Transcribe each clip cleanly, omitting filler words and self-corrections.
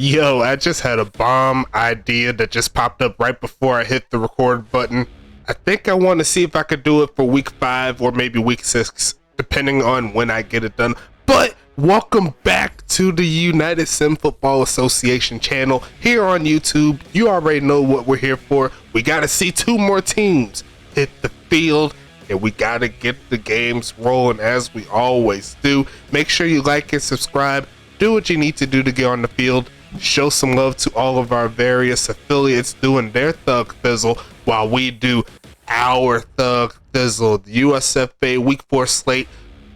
Yo, I just had a bomb idea that just popped up right before I hit the record button. I think I want to see if I could do it for week 5 or maybe week 6, depending on when I get it done. But welcome back to the United Sim Football Association channel here on YouTube. You already know what we're here for. We got to see 2 more teams hit the field, and we got to get the games rolling as we always do. Make sure you like and subscribe. Do what you need to do to get on the field. Show some love to all of our various affiliates doing their thug thizzle while we do our thug thizzle. The USFA week 4 slate.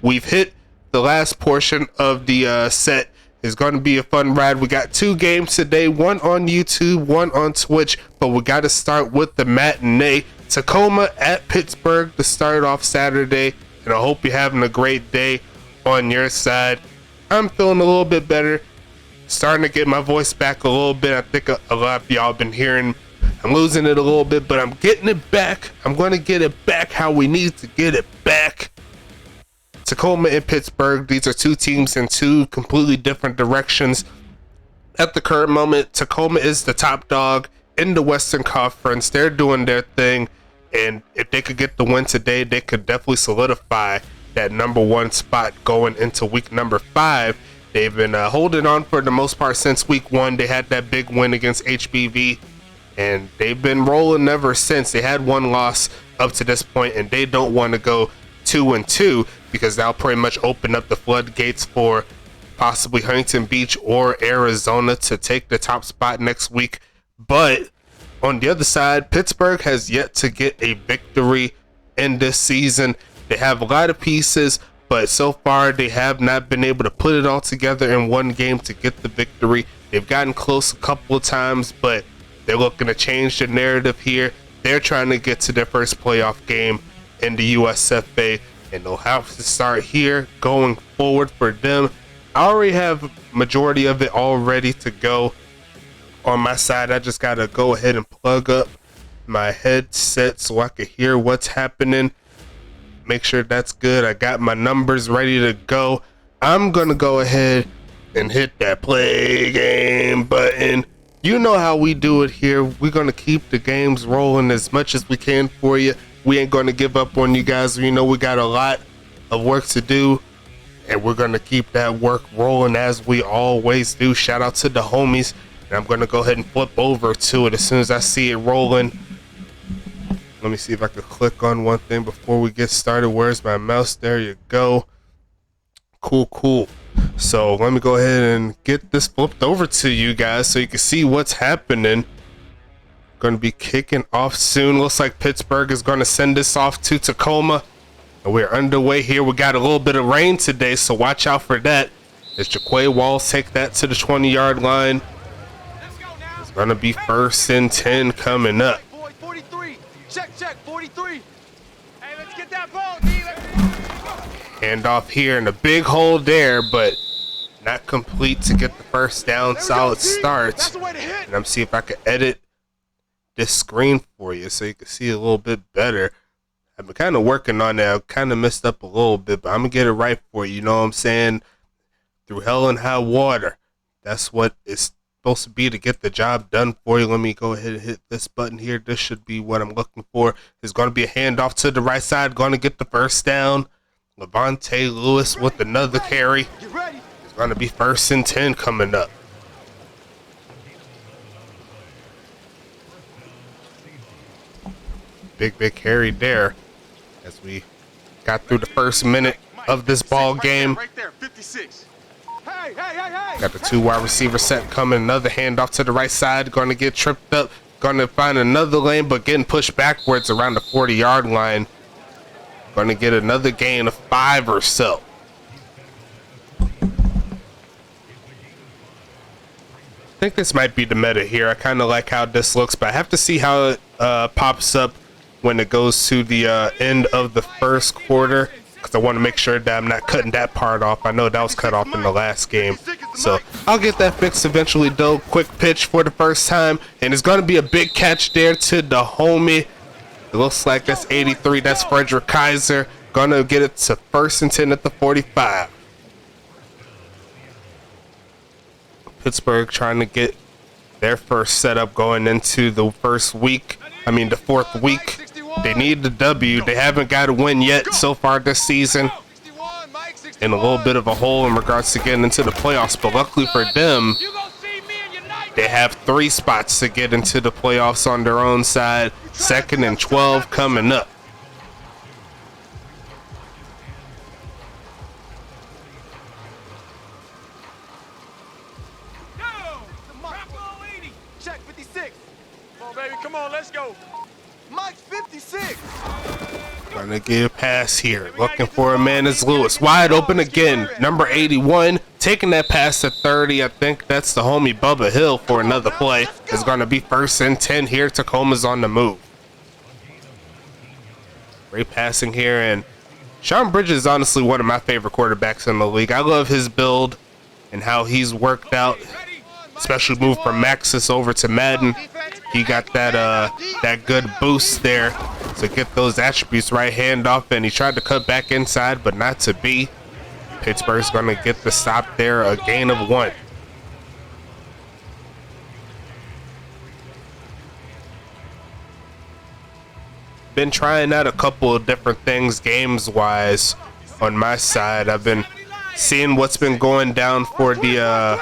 We've hit the last portion of the set. Is going to be a fun ride. We got 2 games today, one on YouTube, one on Twitch, but we got to start with the matinee. Tacoma at Pittsburgh to start off Saturday, and I hope you're having a great day on your side. I'm feeling a little bit better, starting to get my voice back a little bit. I think a lot of y'all been hearing I'm losing it a little bit, but I'm getting it back. I'm going to get it back how we need to get it back. Tacoma and Pittsburgh, these are 2 teams in 2 completely different directions. At the current moment, Tacoma is the top dog in the Western Conference. They're doing their thing, and if they could get the win today, they could definitely solidify that #1 spot going into week number 5. They've been holding on for the most part since week 1. They had that big win against HBV, and they've been rolling ever since. They had 1 loss up to this point, and they don't want to go 2-2 because that'll pretty much open up the floodgates for possibly Huntington Beach or Arizona to take the top spot next week. But on the other side, Pittsburgh has yet to get a victory in this season. They have a lot of pieces, but so far they have not been able to put it all together in one game to get the victory. They've gotten close a couple of times, but they're looking to change the narrative here. They're trying to get to their first playoff game in the USFA, and they'll have to start here going forward for them. I already have majority of it all ready to go on my side. I just gotta go ahead and plug up my headset so I can hear what's happening. Make sure that's good. I got my numbers ready to go. I'm gonna go ahead and hit that play game button. You know how we do it here. We're gonna keep the games rolling as much as we can for you. We ain't gonna give up on you guys. We know we got a lot of work to do, and we're gonna keep that work rolling as we always do. Shout out to the homies, and I'm gonna go ahead and flip over to it as soon as I see it rolling. Let me see if I could click on one thing before we get started. Where's my mouse? There you go. Cool. So let me go ahead and get this flipped over to you guys so you can see what's happening. Going to be kicking off soon. Looks like Pittsburgh is going to send this off to Tacoma, and we're underway here. We got a little bit of rain today, so watch out for that. As Jaquay Walls take that to the 20-yard line. It's going to be 1st and 10 coming up. 43. Check 43. Hey, let's get that ball, Hand off here and a big hole there, but not complete to get the first down. Solid start. And I'm see if I can edit this screen for you so you can see a little bit better. I've been kind of working on that. I kind of messed up a little bit, but I'm gonna get it right for you. You know what I'm saying? Through hell and high water. That's what it's supposed to be to get the job done for you. Let me go ahead and hit this button here. This should be what I'm looking for. There's going to be a handoff to the right side. Going to get the first down. Levante Lewis with another carry. It's going to be 1st and 10 coming up. Big carry there as we got through the first minute of this ball game. Right there, 56. Hey. Got the 2 wide receiver set coming. Another handoff to the right side. Going to get tripped up. Going to find another lane, but getting pushed backwards around the 40-yard line. Going to get another gain of 5 or so. I think this might be the meta here. I kind of like how this looks, but I have to see how it pops up when it goes to the end of the first quarter, because I want to make sure that I'm not cutting that part off. I know that was cut off in the last game, so I'll get that fixed eventually though. Quick pitch for the first time, and it's going to be a big catch there to the homie. It looks like that's 83. That's Frederick Kaiser. Gonna get it to 1st and 10 at the 45. Pittsburgh trying to get their first setup going into the fourth week. They need the W. They haven't got a win yet so far this season. In a little bit of a hole in regards to getting into the playoffs, but luckily for them, they have 3 spots to get into the playoffs on their own side. 2nd and 12 coming up. Check 56. Come on, baby. Come on, let's go. Mike's 56. Trying to get a pass here. Looking for a man is Lewis. Wide open again. Number 81. Taking that pass to 30. I think that's the homie Bubba Hill for another play. It's going to be 1st and 10 here. Tacoma's on the move. Great passing here. And Sean Bridges is honestly one of my favorite quarterbacks in the league. I love his build and how he's worked out. Especially moved from Maxis over to Madden. He got that good boost there to get those attributes right. Hand off, and he tried to cut back inside, but not to be. Pittsburgh's going to get the stop there, a gain of 1. Been trying out a couple of different things games-wise on my side. I've been seeing what's been going down for the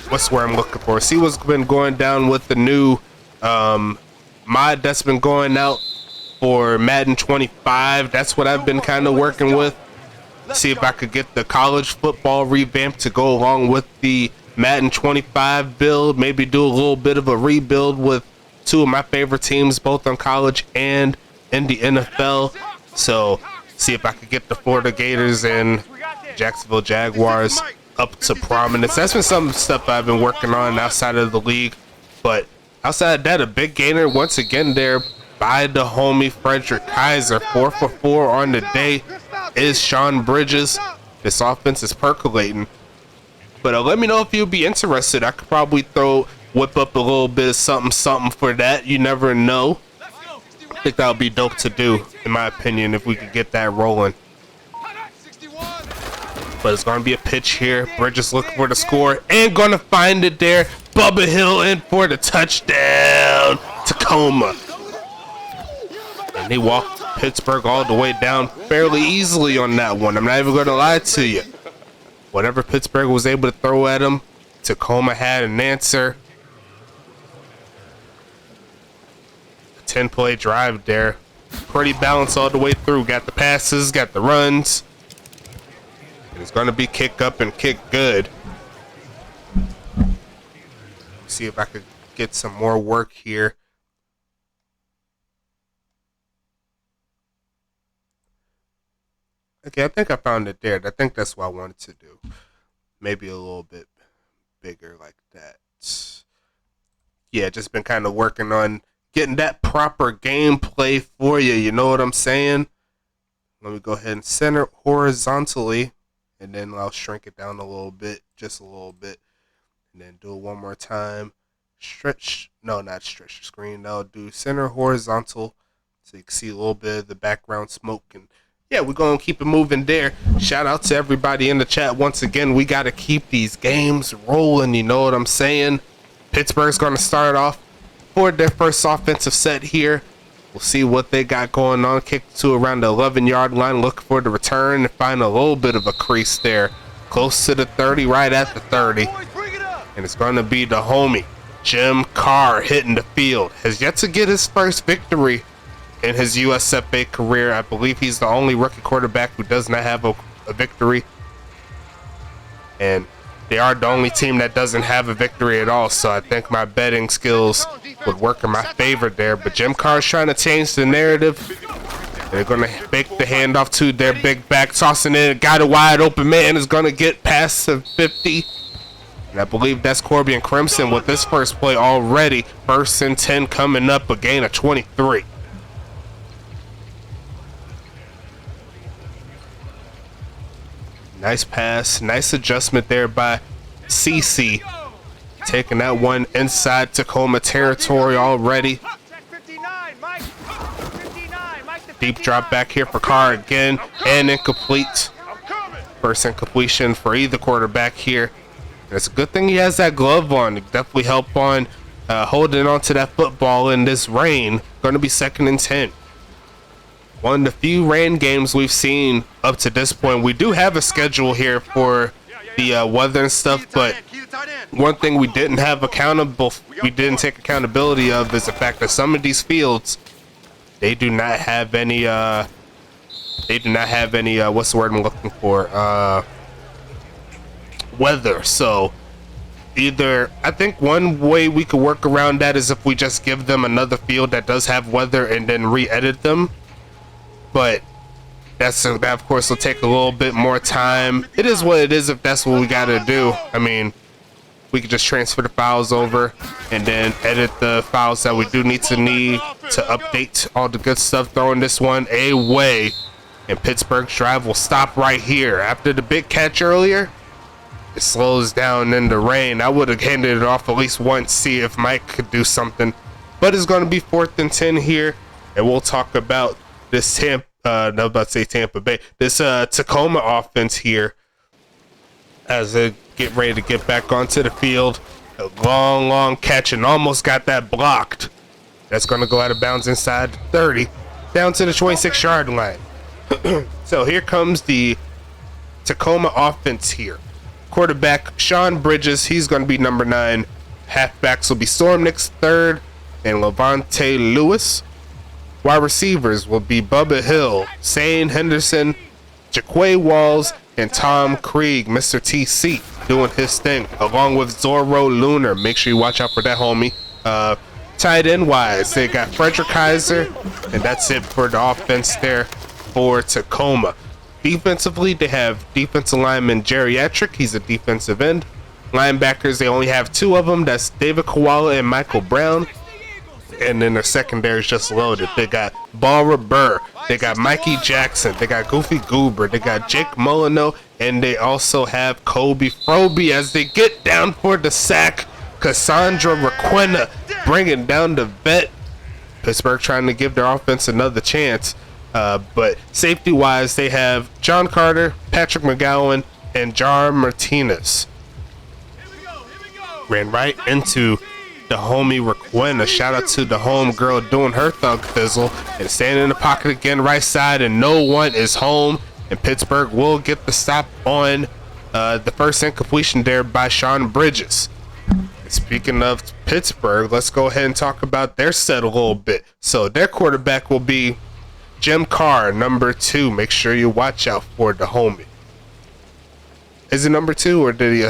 what's where I'm looking for. See what's been going down with the new mod that's been going out for Madden 25. That's what I've been kind of working with. See if I could get the college football revamp to go along with the Madden 25 build. Maybe do a little bit of a rebuild with 2 of my favorite teams, both on college and in the NFL. So see if I could get the Florida Gators and Jacksonville Jaguars up to prominence. That's been some stuff I've been working on outside of the league. But outside of that, a big gainer once again there by the homie Frederick Kaiser. 4 for 4 on the day is Sean Bridges. This offense is percolating. But let me know if you'd be interested. I could probably whip up a little bit of something for that. You never know. I think that would be dope to do, in my opinion, if we could get that rolling. But it's going to be a pitch here. Bridges looking for the score and going to find it there. Bubba Hill in for the touchdown. Tacoma. And they walked Pittsburgh all the way down fairly easily on that one. I'm not even going to lie to you. Whatever Pittsburgh was able to throw at them, Tacoma had an answer. A 10-play drive there. Pretty balanced all the way through. Got the passes, got the runs. It's going to be kick up and kick good. See if I could get some more work here. Okay, I think I found it there. I think that's what I wanted to do. Maybe a little bit bigger like that. Yeah, just been kind of working on getting that proper gameplay for you. You know what I'm saying? Let me go ahead and center horizontally. And then I'll shrink it down a little bit, just a little bit. And then do it one more time. Stretch, no, not stretch the screen. I'll do center horizontal so you can see a little bit of the background smoke. And yeah, we're going to keep it moving there. Shout out to everybody in the chat. Once again, we got to keep these games rolling. You know what I'm saying? Pittsburgh's going to start off for their first offensive set here. We'll see what they got going on. Kick to around the 11-yard line. Look for the return and find a little bit of a crease there. Close to the 30, right at the 30. And it's going to be the homie, Jim Carr, hitting the field. Has yet to get his first victory in his USFA career. I believe he's the only rookie quarterback who does not have a victory. And they are the only team that doesn't have a victory at all, so I think my betting skills would work in my favor there. But Jim Carr's trying to change the narrative. They're going to fake the handoff to their big back, tossing it. Got a wide open man, is going to get past the 50. And I believe that's Corbian Crimson with this first play already. 1st and 10 coming up, a gain of 23. Nice pass, nice adjustment there by CC. Taking that one inside Tacoma territory already. Deep drop back here for Carr again, and incomplete. First incompletion for either quarterback here. And it's a good thing he has that glove on. It definitely help on holding on to that football in this rain. Going to be 2nd and 10. One of the few rain games we've seen up to this point. We do have a schedule here for the weather and stuff, but one thing we didn't take accountability of is the fact that some of these fields, they do not have any what's the word I'm looking for, weather. So either, I think one way we could work around that is if we just give them another field that does have weather and then re-edit them, but that of course will take a little bit more time. It is what it is if that's what we gotta do. I mean, we could just transfer the files over and then edit the files that we do need to update all the good stuff. Throwing this one away, and Pittsburgh's drive will stop right here. After the big catch earlier, it slows down in the rain. I would have handed it off at least once, see if Mike could do something. But it's going to be 4th and 10 here, and we'll talk about this Tampa Bay, this Tacoma offense here as they get ready to get back onto the field. A long catch and almost got that blocked. That's going to go out of bounds inside the 30, down to the 26-yard line. So here comes the Tacoma offense here. Quarterback Sean Bridges, he's going to be number 9. Halfbacks will be Stormnick's 3rd and Levante Lewis. Wide receivers will be Bubba Hill, Zane Henderson, Jaquay Walls, and Tom Krieg, Mr. TC, doing his thing, along with Zorro Lunar. Make sure you watch out for that, homie. Tight end wise, they got Frederick Kaiser, and that's it for the offense there for Tacoma. Defensively, they have defensive lineman Geriatric. He's a defensive end. Linebackers, they only have 2 of them. That's David Koala and Michael Brown. And then their secondary is just loaded. They got Barbara Burr. They got Mikey Jackson. They got Goofy Goober. They got Jake Molino. And they also have Kobe Froby as they get down for the sack. Cassandra Requena bringing down the vet. Pittsburgh trying to give their offense another chance. But safety-wise, they have John Carter, Patrick McGowan, and Jar Martinez. Ran right into the homie Requena. Shout out to the home girl doing her thug thizzle and standing in the pocket again, right side, and no one is home. And Pittsburgh will get the stop on the first incompletion there by Sean Bridges. And speaking of Pittsburgh, let's go ahead and talk about their set a little bit. So their quarterback will be Jim Carr, number 2. Make sure you watch out for the homie. Is it number 2 or did he?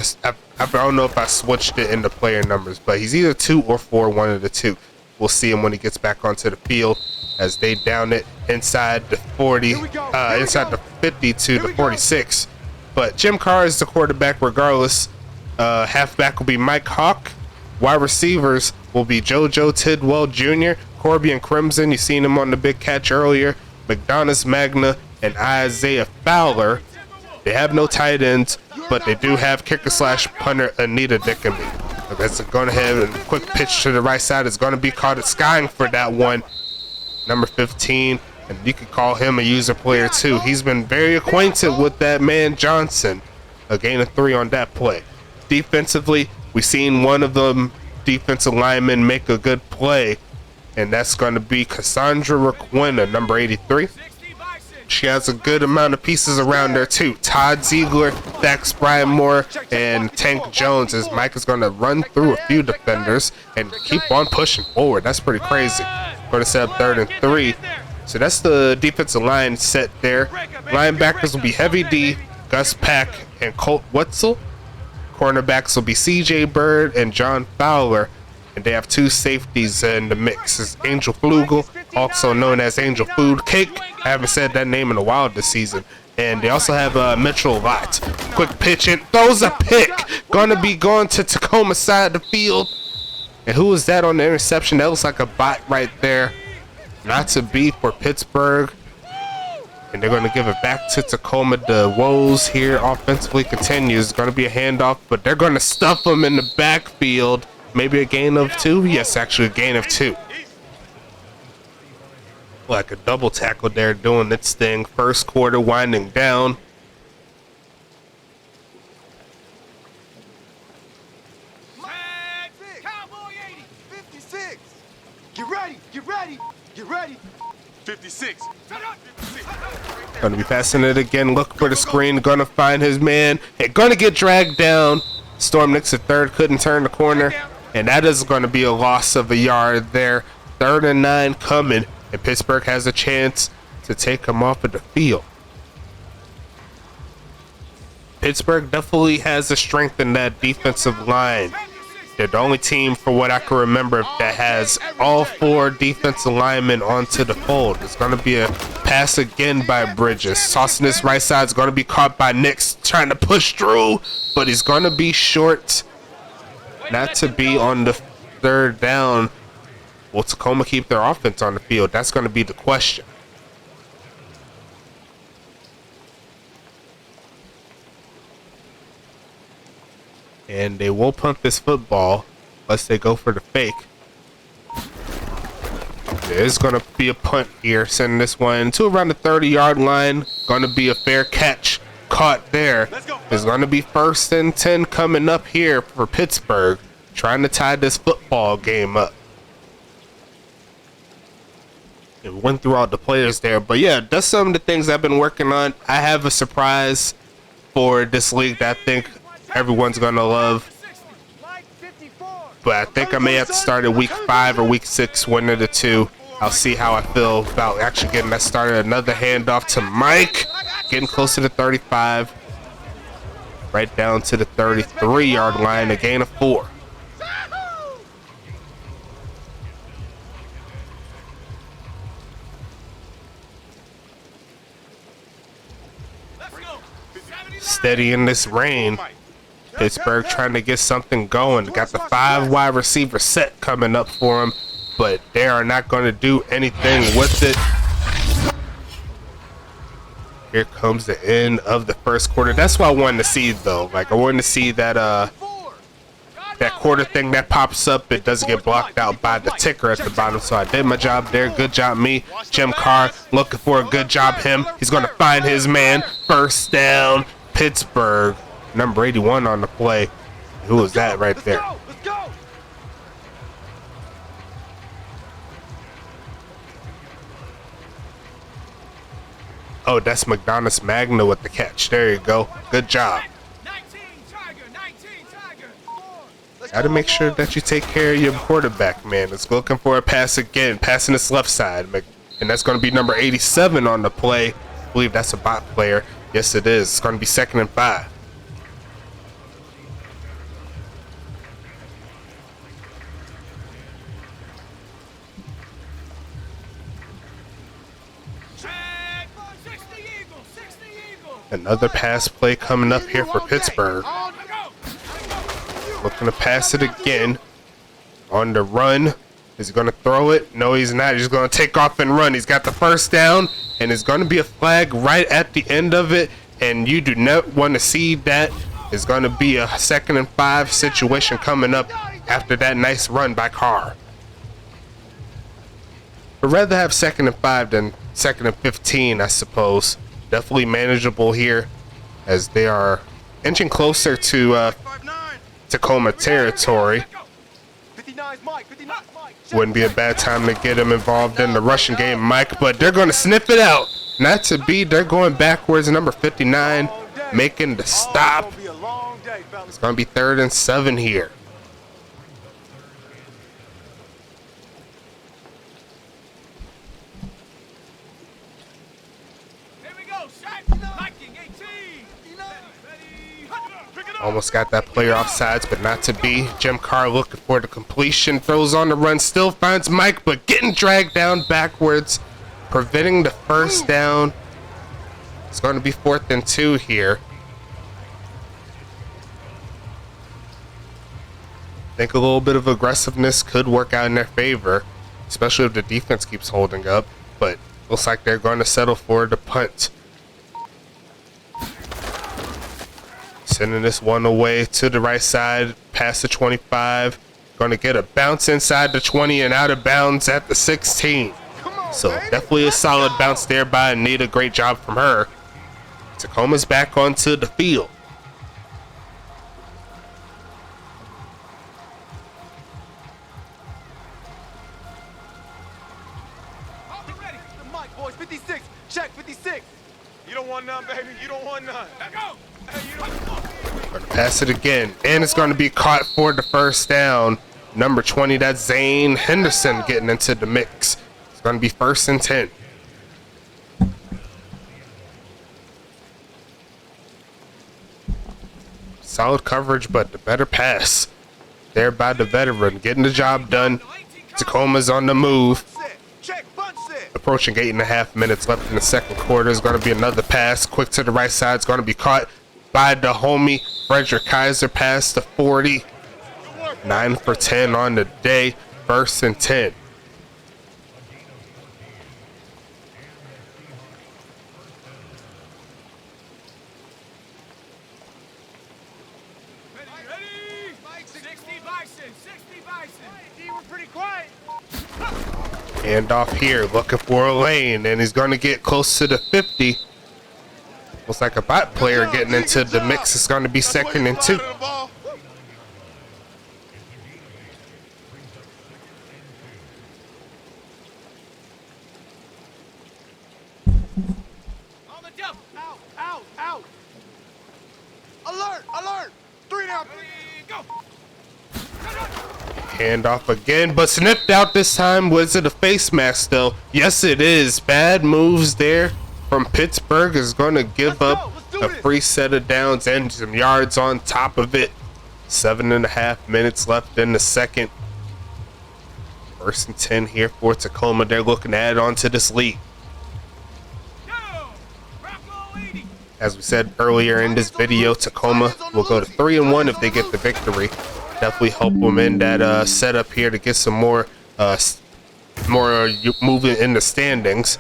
I don't know if I switched it in the player numbers, but he's either 2 or 4, one of the 2. We'll see him when he gets back onto the field as they down it inside the 40, inside the 50 to the 46. But Jim Carr is the quarterback regardless. Halfback will be Mike Hawk. Wide receivers will be JoJo Tidwell Jr., Corby and Crimson. You seen him on the big catch earlier. McDonough Magna and Isaiah Fowler. They have no tight ends, but they do have kicker / punter Anita Dickenby. That's going ahead and quick pitch to the right side. It's going to be caught at skying for that one. Number 15, and you could call him a user player too. He's been very acquainted with that man Johnson. A gain of 3 on that play. Defensively, we've seen one of them defensive linemen make a good play, and that's going to be Cassandra Requena, number 83. She has a good amount of pieces around there too. Todd Ziegler, Dax Bryan Moore, and Tank Jones, as Mike is going to run through a few defenders and keep on pushing forward. That's pretty crazy. Going to set up 3rd and 3. So that's the defensive line set there. Linebackers will be Heavy D, Gus Pack, and Colt Wetzel. Cornerbacks will be CJ Bird and John Fowler. And they have 2 safeties in the mix. It's Angel Flugel, also known as Angel Food Cake. I haven't said that name in a while this season. And they also have Mitchell Lott. Quick pitch and throws a pick. Gonna be going to Tacoma side of the field. And who is that on the interception? That looks like a bot right there. Not to be for Pittsburgh. And they're going to give it back to Tacoma. The woes here offensively continues. It's going to be a handoff, but they're going to stuff them in the backfield. Maybe a gain of 2? Yes, actually a gain of 2. Like a double tackle there doing its thing. First quarter winding down. Get ready. 56. Gonna be passing it again. Look for the screen. Gonna find his man. And gonna get dragged down. Storm Nicks at third. Couldn't turn the corner. And that is gonna be a loss of a yard there. 3rd and 9 coming. And Pittsburgh has a chance to take him off of the field. Pittsburgh definitely has the strength in that defensive line. They're the only team, for what I can remember, that has all 4 defensive linemen onto the fold. It's going to be a pass again by Bridges. Tossing this right side is going to be caught by Nix, trying to push through, but he's going to be short. Not to be on the 3rd down. Will Tacoma keep their offense on the field? That's going to be the question. And they will punt this football unless they go for the fake. There's going to be a punt here, sending this one to around the 30-yard line. Going to be a fair catch caught there. It's going to be 1st and 10 coming up here for Pittsburgh, trying to tie this football game up. It went through all the players there. But yeah, that's some of the things I've been working on. I have a surprise for this league that I think everyone's gonna love, but I think I may have to start at week 5 or week 6, one of the two. I'll see how I feel about actually getting that started. Another handoff to Mike, getting close to the 35, right down to the 33-yard line, a gain of 4. Steady in this rain. Pittsburgh trying to get something going. Got the 5 wide receiver set coming up for him, but they are not going to do anything with it. Here comes the end of the 1st quarter. That's what I wanted to see, though. Like, I wanted to see that that quarter thing that pops up. It doesn't get blocked out by the ticker at the bottom. So I did my job there. Good job, me. Jim Carr looking for a good job. Him. He's going to find his man. 1st down, Pittsburgh. Number 81 on the play. Who was that right there? Let's go. Oh, that's McDonald's Magna with the catch. There you go. Good job. 19 Tiger. Gotta make sure that you take care of your quarterback, man. It's looking for a pass again. Passing this left side. And that's going to be number 87 on the play. I believe that's a bot player. Yes, it is. It's going to be 2nd and 5. Another pass play coming up here for Pittsburgh. Looking to pass it again. On the run. Is he going to throw it? No, he's not. He's going to take off and run. He's got the 1st down. And it's going to be a flag right at the end of it. And you do not want to see that. It's going to be a 2nd and 5 situation coming up after that nice run by Carr. I'd rather have 2nd and 5 than 2nd and 15, I suppose. Definitely manageable here as they are inching closer to Tacoma territory. Wouldn't be a bad time to get him involved in the rushing game, Mike, but they're going to sniff it out. Not to be, they're going backwards. Number 59 making the stop. It's going to be 3rd and 7 here. Almost got that player off sides, but not to be. Jim Carr looking for the completion. Throws on the run. Still finds Mike, but getting dragged down backwards. Preventing the 1st down. It's going to be 4th and 2 here. I think a little bit of aggressiveness could work out in their favor, especially if the defense keeps holding up. But looks like they're going to settle for the punt. Sending this one away to the right side, past the 25. Going to get a bounce inside the 20 and out of bounds at the 16. So definitely a solid bounce there by Anita. Great job from her. Tacoma's back onto the field. boys. 56. Check, 56. You don't want none, baby. You don't want none. Let go. Hey, you don't. Gonna pass it again, and it's going to be caught for the first down. Number 20, that's Zane Henderson getting into the mix. It's going to be 1st and 10. Solid coverage, but the better pass there by the veteran, getting the job done. Tacoma's on the move. Approaching 8.5 minutes left in the second quarter. Is going to be another pass. Quick to the right side. It's going to be caught by the homie Frederick Kaiser. Pass to 40. 9 for 10 on the day. 1st and 10. Hand off here, looking for a lane, and he's going to get close to the 50. Looks like a bot player getting into the mix. It's going to be 2nd and 2. Out. Alert. 3 down. Go. Hand off again, but snipped out this time. Was it a face mask though? Yes, it is. Bad moves there from Pittsburgh is going to give up a free set of downs and some yards on top of it. 7.5 minutes left in the second. 1st and 10 here for Tacoma. They're looking to add on to this lead. As we said earlier in this video, Tacoma will go to 3-1 if they get the victory. Definitely help them in that setup here to get some more movement in the standings.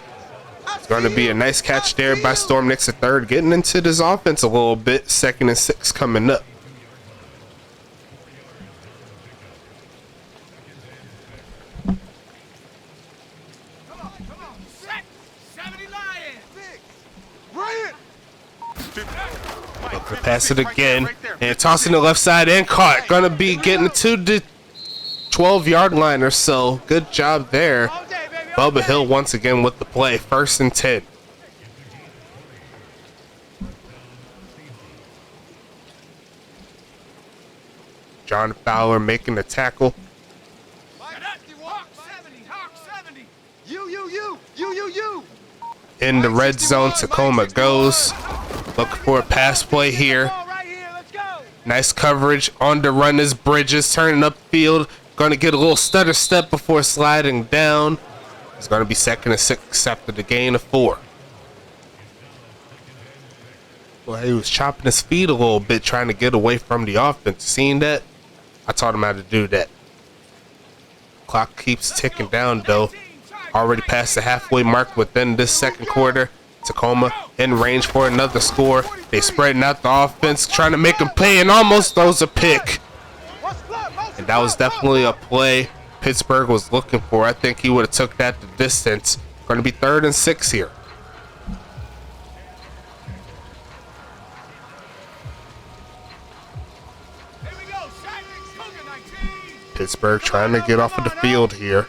It's going to be a nice catch there by Storm Nix at 3rd, getting into this offense a little bit. 2nd and 6 coming up. Pass it again, and tossing the left side and caught. Gonna be getting to the 12-yard line or so. Good job there. Bubba Hill once again with the play. 1st and 10. John Fowler making the tackle. In the red zone, Tacoma goes. Looking for a pass play here. Nice coverage on the run is Bridges, turning upfield. Going to get a little stutter step before sliding down. It's going to be 2nd and 6 after the gain of 4. Well, he was chopping his feet a little bit, trying to get away from the offense. Seeing that, I taught him how to do that. Clock keeps ticking down, though. Already past the halfway mark within this second quarter. Tacoma in range for another score. They spreading out the offense, trying to make him pay, and almost throws a pick. And that was definitely a play Pittsburgh was looking for. I think he would have took that the distance. Going to be 3rd and 6 here. Pittsburgh trying to get off of the field here.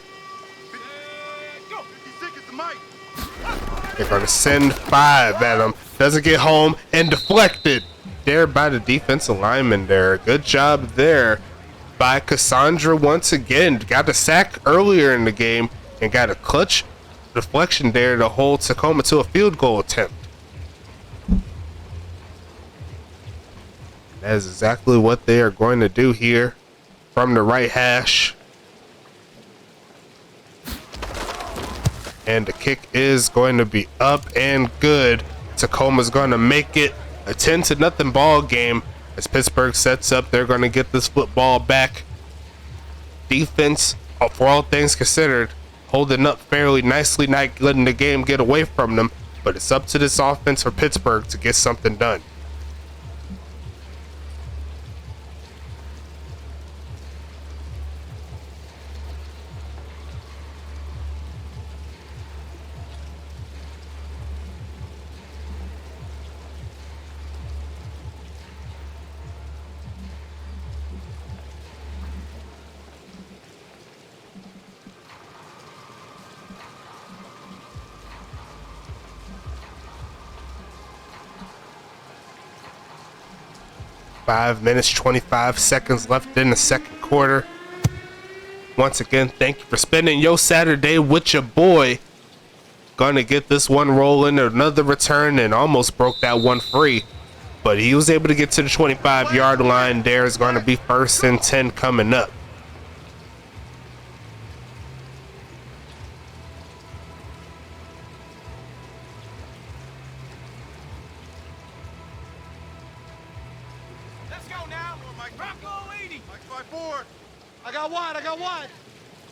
They're going to send 5 at him. Doesn't get home and deflected there by the defensive lineman there. Good job there by Cassandra once again. Got a sack earlier in the game and got a clutch deflection there to hold Tacoma to a field goal attempt. That is exactly what they are going to do here from the right hash. And the kick is going to be up and good. Tacoma's going to make it a 10-0 ball game as Pittsburgh sets up. They're going to get this football back. Defense, for all things considered, holding up fairly nicely, not letting the game get away from them. But it's up to this offense for Pittsburgh to get something done. 5 minutes, 25 seconds left in the second quarter. Once again, thank you for spending your Saturday with your boy. Gonna get this one rolling, another return, and almost broke that one free. But he was able to get to the 25-yard line. There's gonna be 1st and 10 coming up. Let's go now. Mike, Bronco 80. Mike 5-4. I got wide.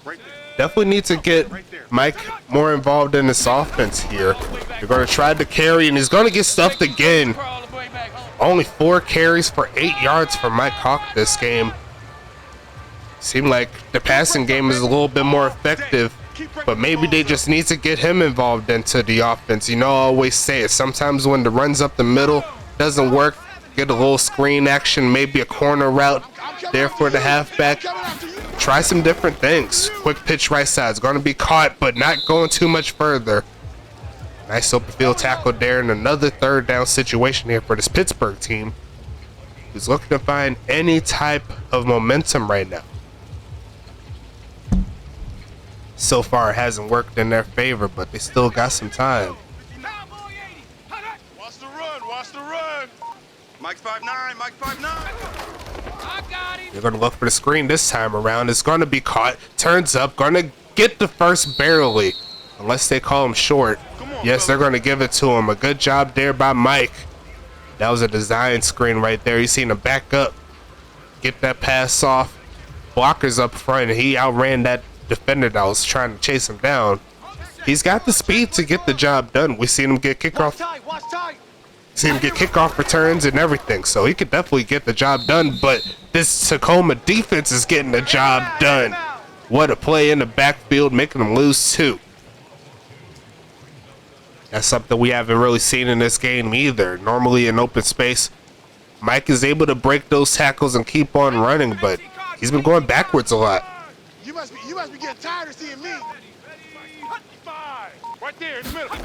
Right there. Definitely need to get Mike more involved in this offense here. They're going to try to carry, and he's going to get stuffed again. Only 4 carries for 8 yards for Mike Hawk this game. Seemed like the passing game is a little bit more effective, but maybe they just need to get him involved into the offense. You know, I always say it. Sometimes when the runs up the middle doesn't work, get a little screen action, maybe a corner route there for the halfback. Try some different things. Quick pitch right side is going to be caught, but not going too much further. Nice open field tackle there, and another 3rd down situation here for this Pittsburgh team, who's looking to find any type of momentum right now. So far, it hasn't worked in their favor, but they still got some time. Watch the run. Mike's 5'9", Mike's 5'9". They're going to look for the screen this time around. It's going to be caught. Turns up. Going to get the first barely. Unless they call him short. Yes, they're going to give it to him. A good job there by Mike. That was a design screen right there. He's seen him back up. Get that pass off. Blockers up front. And he outran that defender that was trying to chase him down. He's got the speed to get the job done. We've seen him get kickoff. Seen him get kickoff returns and everything, so he could definitely get the job done, but this Tacoma defense is getting the job done. What a play in the backfield, making them lose 2. That's something we haven't really seen in this game either. Normally in open space, Mike is able to break those tackles and keep on running, but he's been going backwards a lot. You must be getting tired of seeing me. Right there in the middle.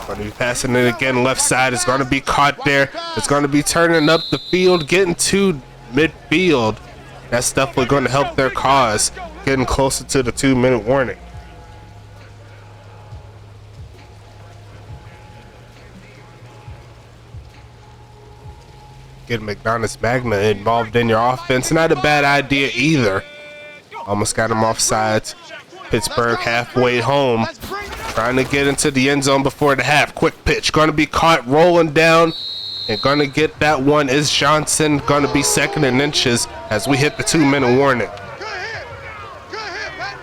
Going to be passing it again left side. It's going to be caught there. It's going to be turning up the field, getting to midfield. That's definitely going to help their cause, getting closer to the 2-minute warning. Getting McDonald's Magna involved in your offense, not a bad idea either. Almost got him offsides. Pittsburgh halfway home, trying to get into the end zone before the half. Quick pitch, going to be caught, rolling down, and going to get that one is Johnson. Going to be 2nd and inches as we hit the 2-minute warning. Good hit, man.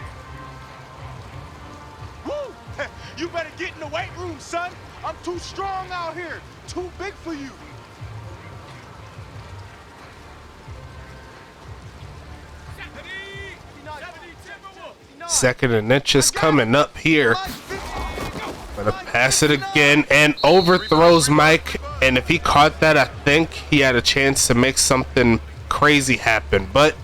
Woo. You better get in the weight room, son. I'm too strong out here, too big for you. Second and inches coming up here. Gonna pass it again and overthrows Mike. And if he caught that, I think he had a chance to make something crazy happen. But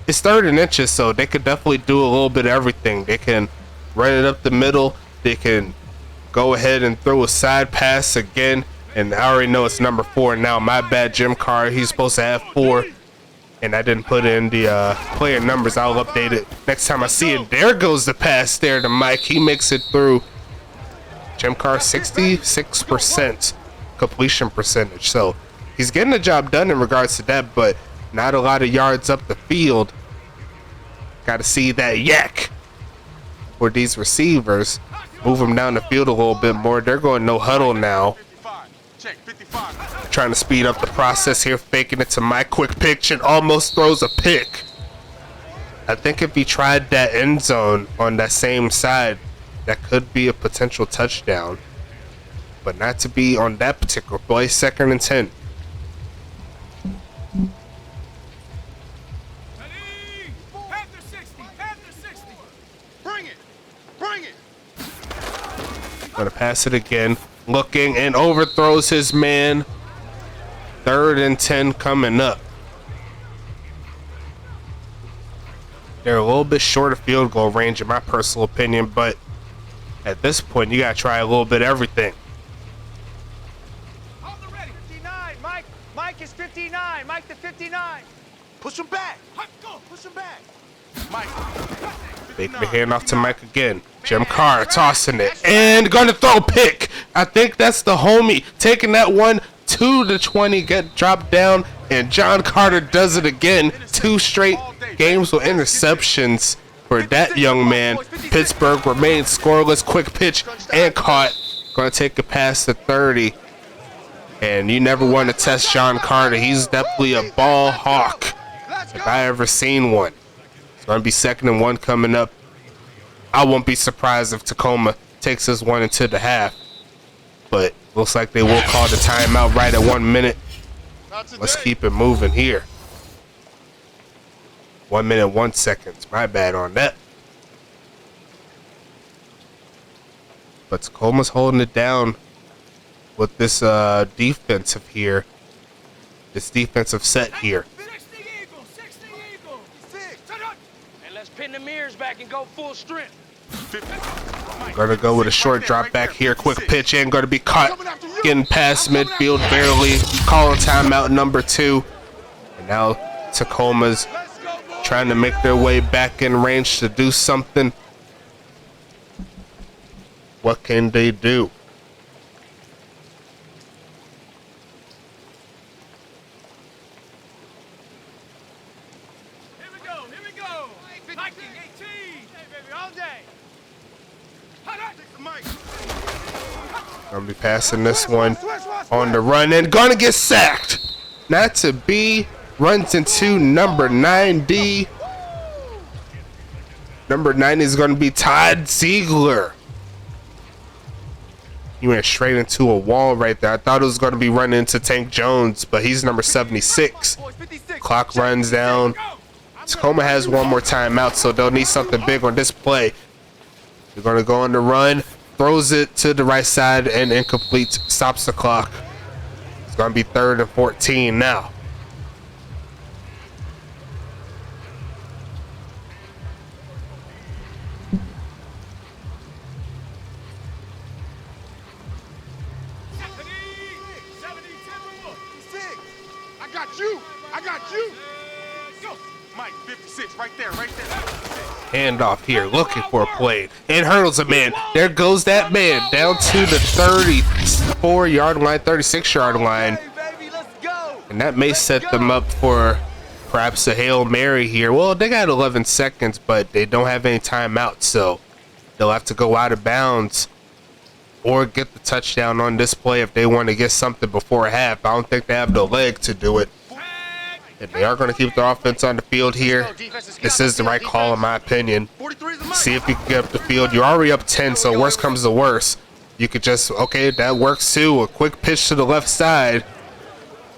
it's 3rd and inches, so they could definitely do a little bit of everything. They can run it up the middle. They can go ahead and throw a side pass again. And I already know it's number 4 now. My bad, Jim Carr. He's supposed to have 4. And I didn't put in the player numbers. I'll update it next time I see it. There goes the pass there to Mike. He makes it through. Jim Carr, 66% completion percentage. So he's getting the job done in regards to that, but not a lot of yards up the field. Got to see that yak for these receivers. Move them down the field a little bit more. They're going no huddle now. Trying to speed up the process here, faking it to Mike. Quick pitch and almost throws a pick. I think if he tried that end zone on that same side, that could be a potential touchdown. But not to be on that particular play. 2nd and 10. Bring it. Gonna pass it again. Looking and overthrows his man. 3rd and 10 coming up. They're a little bit short of field goal range in my personal opinion, but at this point you gotta try a little bit of everything. Hold the ready. 59, Mike is 59. Mike to 59. Push him back. Push him back. Mike. Big handoff to Mike again. Jim Carr tossing it and gonna throw a pick. I think that's the homie taking that one to the 20, get dropped down, and John Carter does it again. 2 straight games with interceptions for that young man. Pittsburgh remains scoreless. Quick pitch and caught. Gonna take a pass to 30. And you never want to test John Carter. He's definitely a ball hawk if I ever seen one. It's gonna be 2nd and 1 coming up. I won't be surprised if Tacoma takes this one into the half. But looks like they will call the timeout right at 1 minute. Let's keep it moving here. 1 minute, 1 second. My bad on that. But Tacoma's holding it down with this defensive here. This defensive set here. 60 Eagle. And let's pin the mirrors back and go full strength. Gonna go with a short drop back here. Quick pitch and gonna be caught. Getting past midfield barely. Calling timeout number 2. And now Tacoma's trying to make their way back in range to do something. What can they do? Here we go. 19, 18. Hey, baby, all day. Gonna be passing this one on the run and gonna get sacked. Not to be. Runs into number 9D. Number 9 is gonna be Todd Ziegler. He went straight into a wall right there. I thought it was gonna be running into Tank Jones, but he's number 76. Clock runs down. Tacoma has one more timeout, so they'll need something big on this play. They're gonna go on the run. Throws it to the right side and incomplete. Stops the clock. It's gonna be 3rd and 14 now. I got you. Go. Mike, 56, right there. Handoff here, looking for a play. And hurdles a man. There goes that man down to the 34-yard line, 36-yard line. And that may set them up for perhaps a Hail Mary here. Well, they got 11 seconds, but they don't have any timeouts, so they'll have to go out of bounds or get the touchdown on this play if they want to get something before half. I don't think they have the leg to do it. And they are going to keep the offense on the field here. This is the right call in my opinion. See if you can get up the field. You're already up 10, so worst comes to worst. You could just, okay, that works too. A quick pitch to the left side.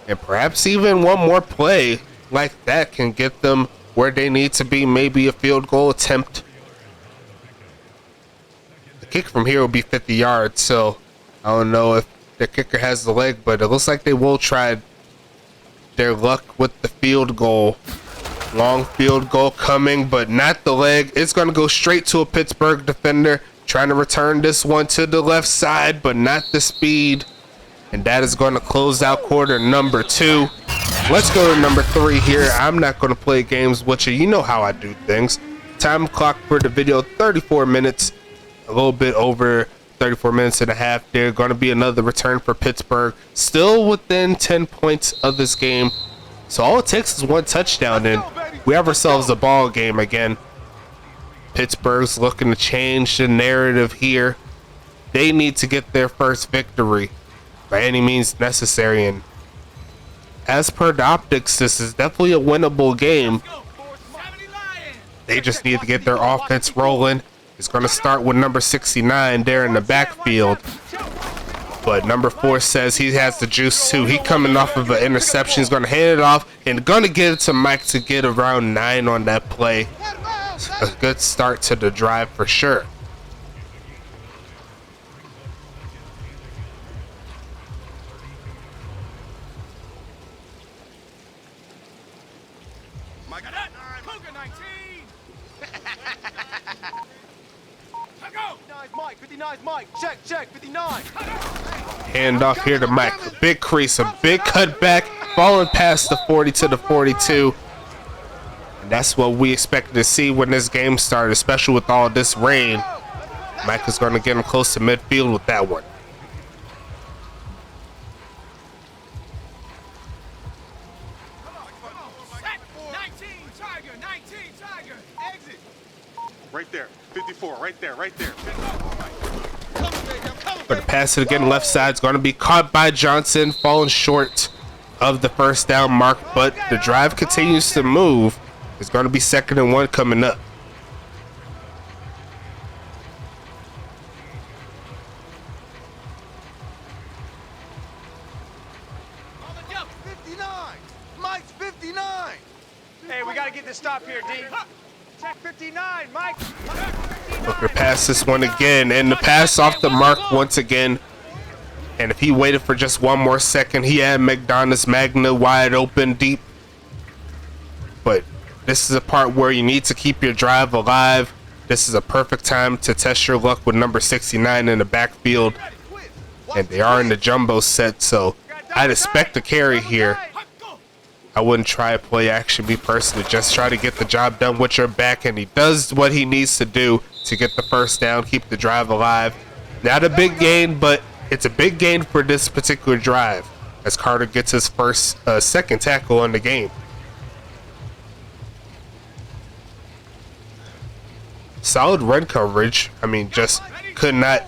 And perhaps even one more play like that can get them where they need to be. Maybe a field goal attempt. The kick from here will be 50 yards, so I don't know if the kicker has the leg, but it looks like they will try their luck with the field goal. Long field goal coming, but not the leg. It's going to go straight to a Pittsburgh defender. Trying to return this one to the left side, but not the speed. And that is going to close out quarter number 2. Let's go to number 3 here. I'm not going to play games with you. You know how I do things. Time clock for the video, 34 minutes. A little bit over 34 minutes and a half. There's going to be another return for Pittsburgh. Still within 10 points of this game. So all it takes is one touchdown and we have ourselves a ball game again. Pittsburgh's looking to change the narrative here. They need to get their first victory by any means necessary. And as per the optics, this is definitely a winnable game. They just need to get their offense rolling. It's going to start with number 69 there in the backfield. But number 4 says he has the juice too. He coming off of an interception. He's going to hand it off and going to get it to Mike to get around 9 on that play. A good start to the drive for sure. Mike, check, 59. Hand off here to Mike. A big crease, a big cutback, falling past the 40 to the 42. And that's what we expected to see when this game started, especially with all this rain. Mike is going to get him close to midfield with that one. Right there, 54, right there, right there. But the pass it again, left side's going to be caught by Johnson, falling short of the first down mark, but the drive continues to move. It's going to be 2nd and 1 coming up. Mike's 59. Hey, we gotta get this stop here, D. Check 59, Mike. Booker pass this one again, and the pass off the mark once again. And if he waited for just one more second, he had McDonald's Magna wide open deep. But this is a part where you need to keep your drive alive. This is a perfect time to test your luck with number 69 in the backfield. And they are in the jumbo set, so I'd expect a carry here. I wouldn't try a play action, me personally. Just try to get the job done with your back, and he does what he needs to do to get the first down, keep the drive alive. Not a big gain, but it's a big gain for this particular drive as Carter gets his second tackle on the game. Solid run coverage. I mean, just could not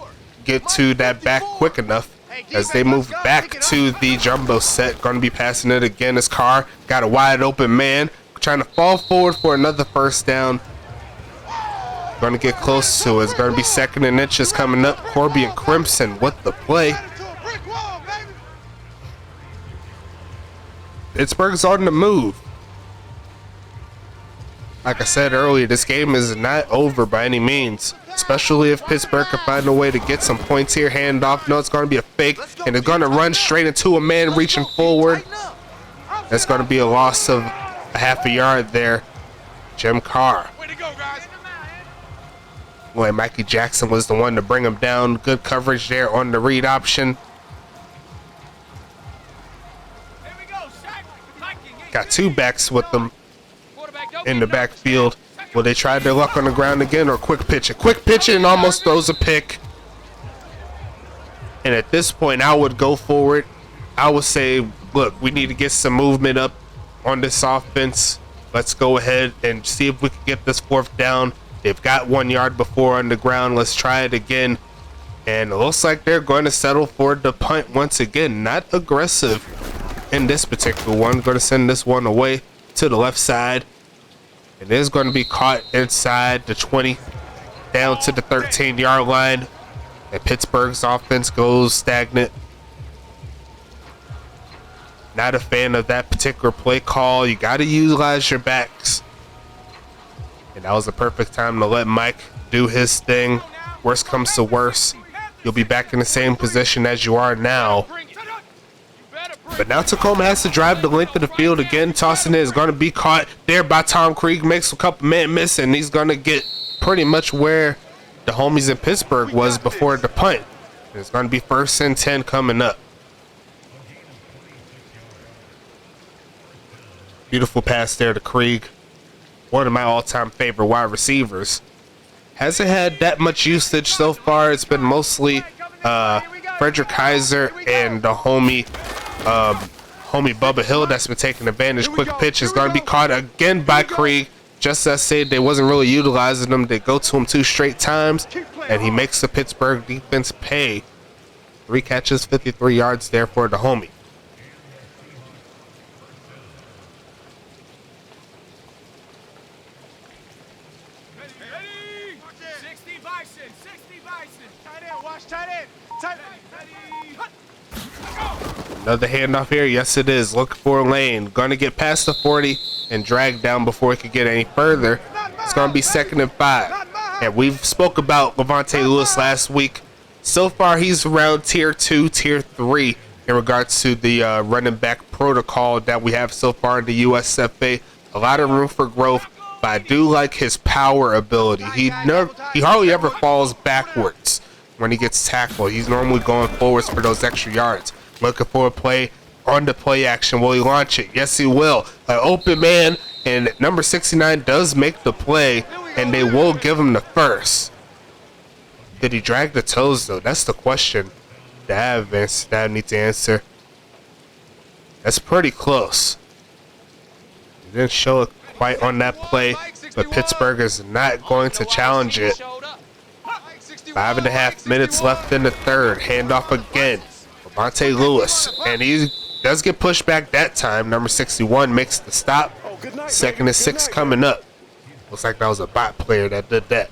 get to that back quick enough as they move back to the jumbo set. Going to be passing it again as Carr got a wide open man trying to fall forward for another first down. Going to get close to it. It's going to be 2nd and inches coming up. Corby and Crimson with the play. Pittsburgh's on the move. Like I said earlier, this game is not over by any means, especially if Pittsburgh can find a way to get some points here. Hand off. No, it's going to be a fake, and it's going to run straight into a man reaching forward. That's going to be a loss of a half a yard there. Jim Carr. Boy, Mikey Jackson was the one to bring him down. Good coverage there on the read option. Got two backs with them in the backfield. Will they try their luck on the ground again, or quick pitch? A quick pitch and almost throws a pick. And at this point, I would go forward. I would say, look, we need to get some movement up on this offense. Let's go ahead and see if we can get this 4th down. They've got 1 yard before on the ground. Let's try it again. And it looks like they're going to settle for the punt once again. Not aggressive in this particular one. Going to send this one away to the left side. It is going to be caught inside the 20, down to the 13-yard line. And Pittsburgh's offense goes stagnant. Not a fan of that particular play call. You got to utilize your backs. And that was the perfect time to let Mike do his thing. Worst comes to worst, you'll be back in the same position as you are now. But now Tacoma has to drive the length of the field again. Tossing it is going to be caught there by Tom Krieg. Makes a couple men miss, and he's going to get pretty much where the homies in Pittsburgh was before the punt. It's going to be 1st and 10 coming up. Beautiful pass there to Krieg. One of my all-time favorite wide receivers. Hasn't had that much usage so far. It's been mostly Frederick Kaiser and the homie Bubba Hill that's been taking advantage. Quick pitch is going to be caught again by Krieg. Just as I said, they wasn't really utilizing them. They go to him 2 straight times, and he makes the Pittsburgh defense pay. 3 catches, 53 yards there for the homie. Another handoff here. Yes, it is. Looking for a lane. Going to get past the 40 and drag down before it could get any further. It's going to be 2nd and 5. And we've spoke about Levante Lewis last week. So far, he's around tier 2, tier 3 in regards to the running back protocol that we have so far in the USFA. A lot of room for growth, but I do like his power ability. He hardly ever falls backwards when he gets tackled. He's normally going forwards for those extra yards. Looking for a play on the play action. Will he launch it? Yes, he will. An open man, and number 69 does make the play, and they will give him the first. Did he drag the toes, though? That's the question that I need to answer. That's pretty close. He didn't show it quite on that play, but Pittsburgh is not going to challenge it. 5.5 minutes left in the third. Handoff again. Levante Lewis, and he does get pushed back that time. Number 61 makes the stop. 2nd and 6 coming up. Looks like that was a bot player that did that.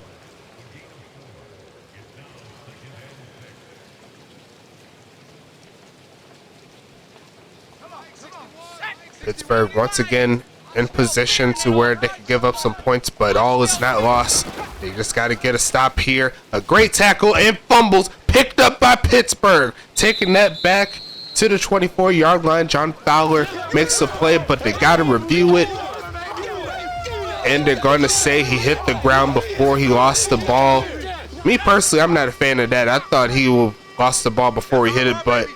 Pittsburgh once again in position to where they can give up some points, but all is not lost. They just got to get a stop here. A great tackle and fumbles picked up by Pittsburgh. Taking that back to the 24-yard line. John Fowler makes the play, but they got to review it. And they're going to say he hit the ground before he lost the ball. Me personally, I'm not a fan of that. I thought he lost the ball before he hit it, but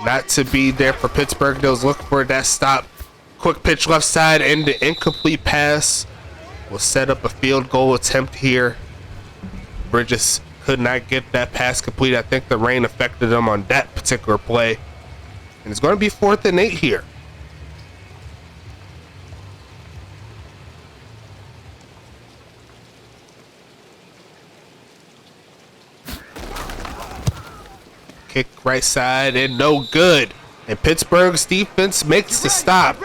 not to be there for Pittsburgh. They was looking for that stop. Quick pitch left side, and the incomplete pass will set up a field goal attempt here. Bridges could not get that pass complete. I think the rain affected him on that particular play. And it's going to be 4th and 8 here. Kick right side and no good. And Pittsburgh's defense makes the stop.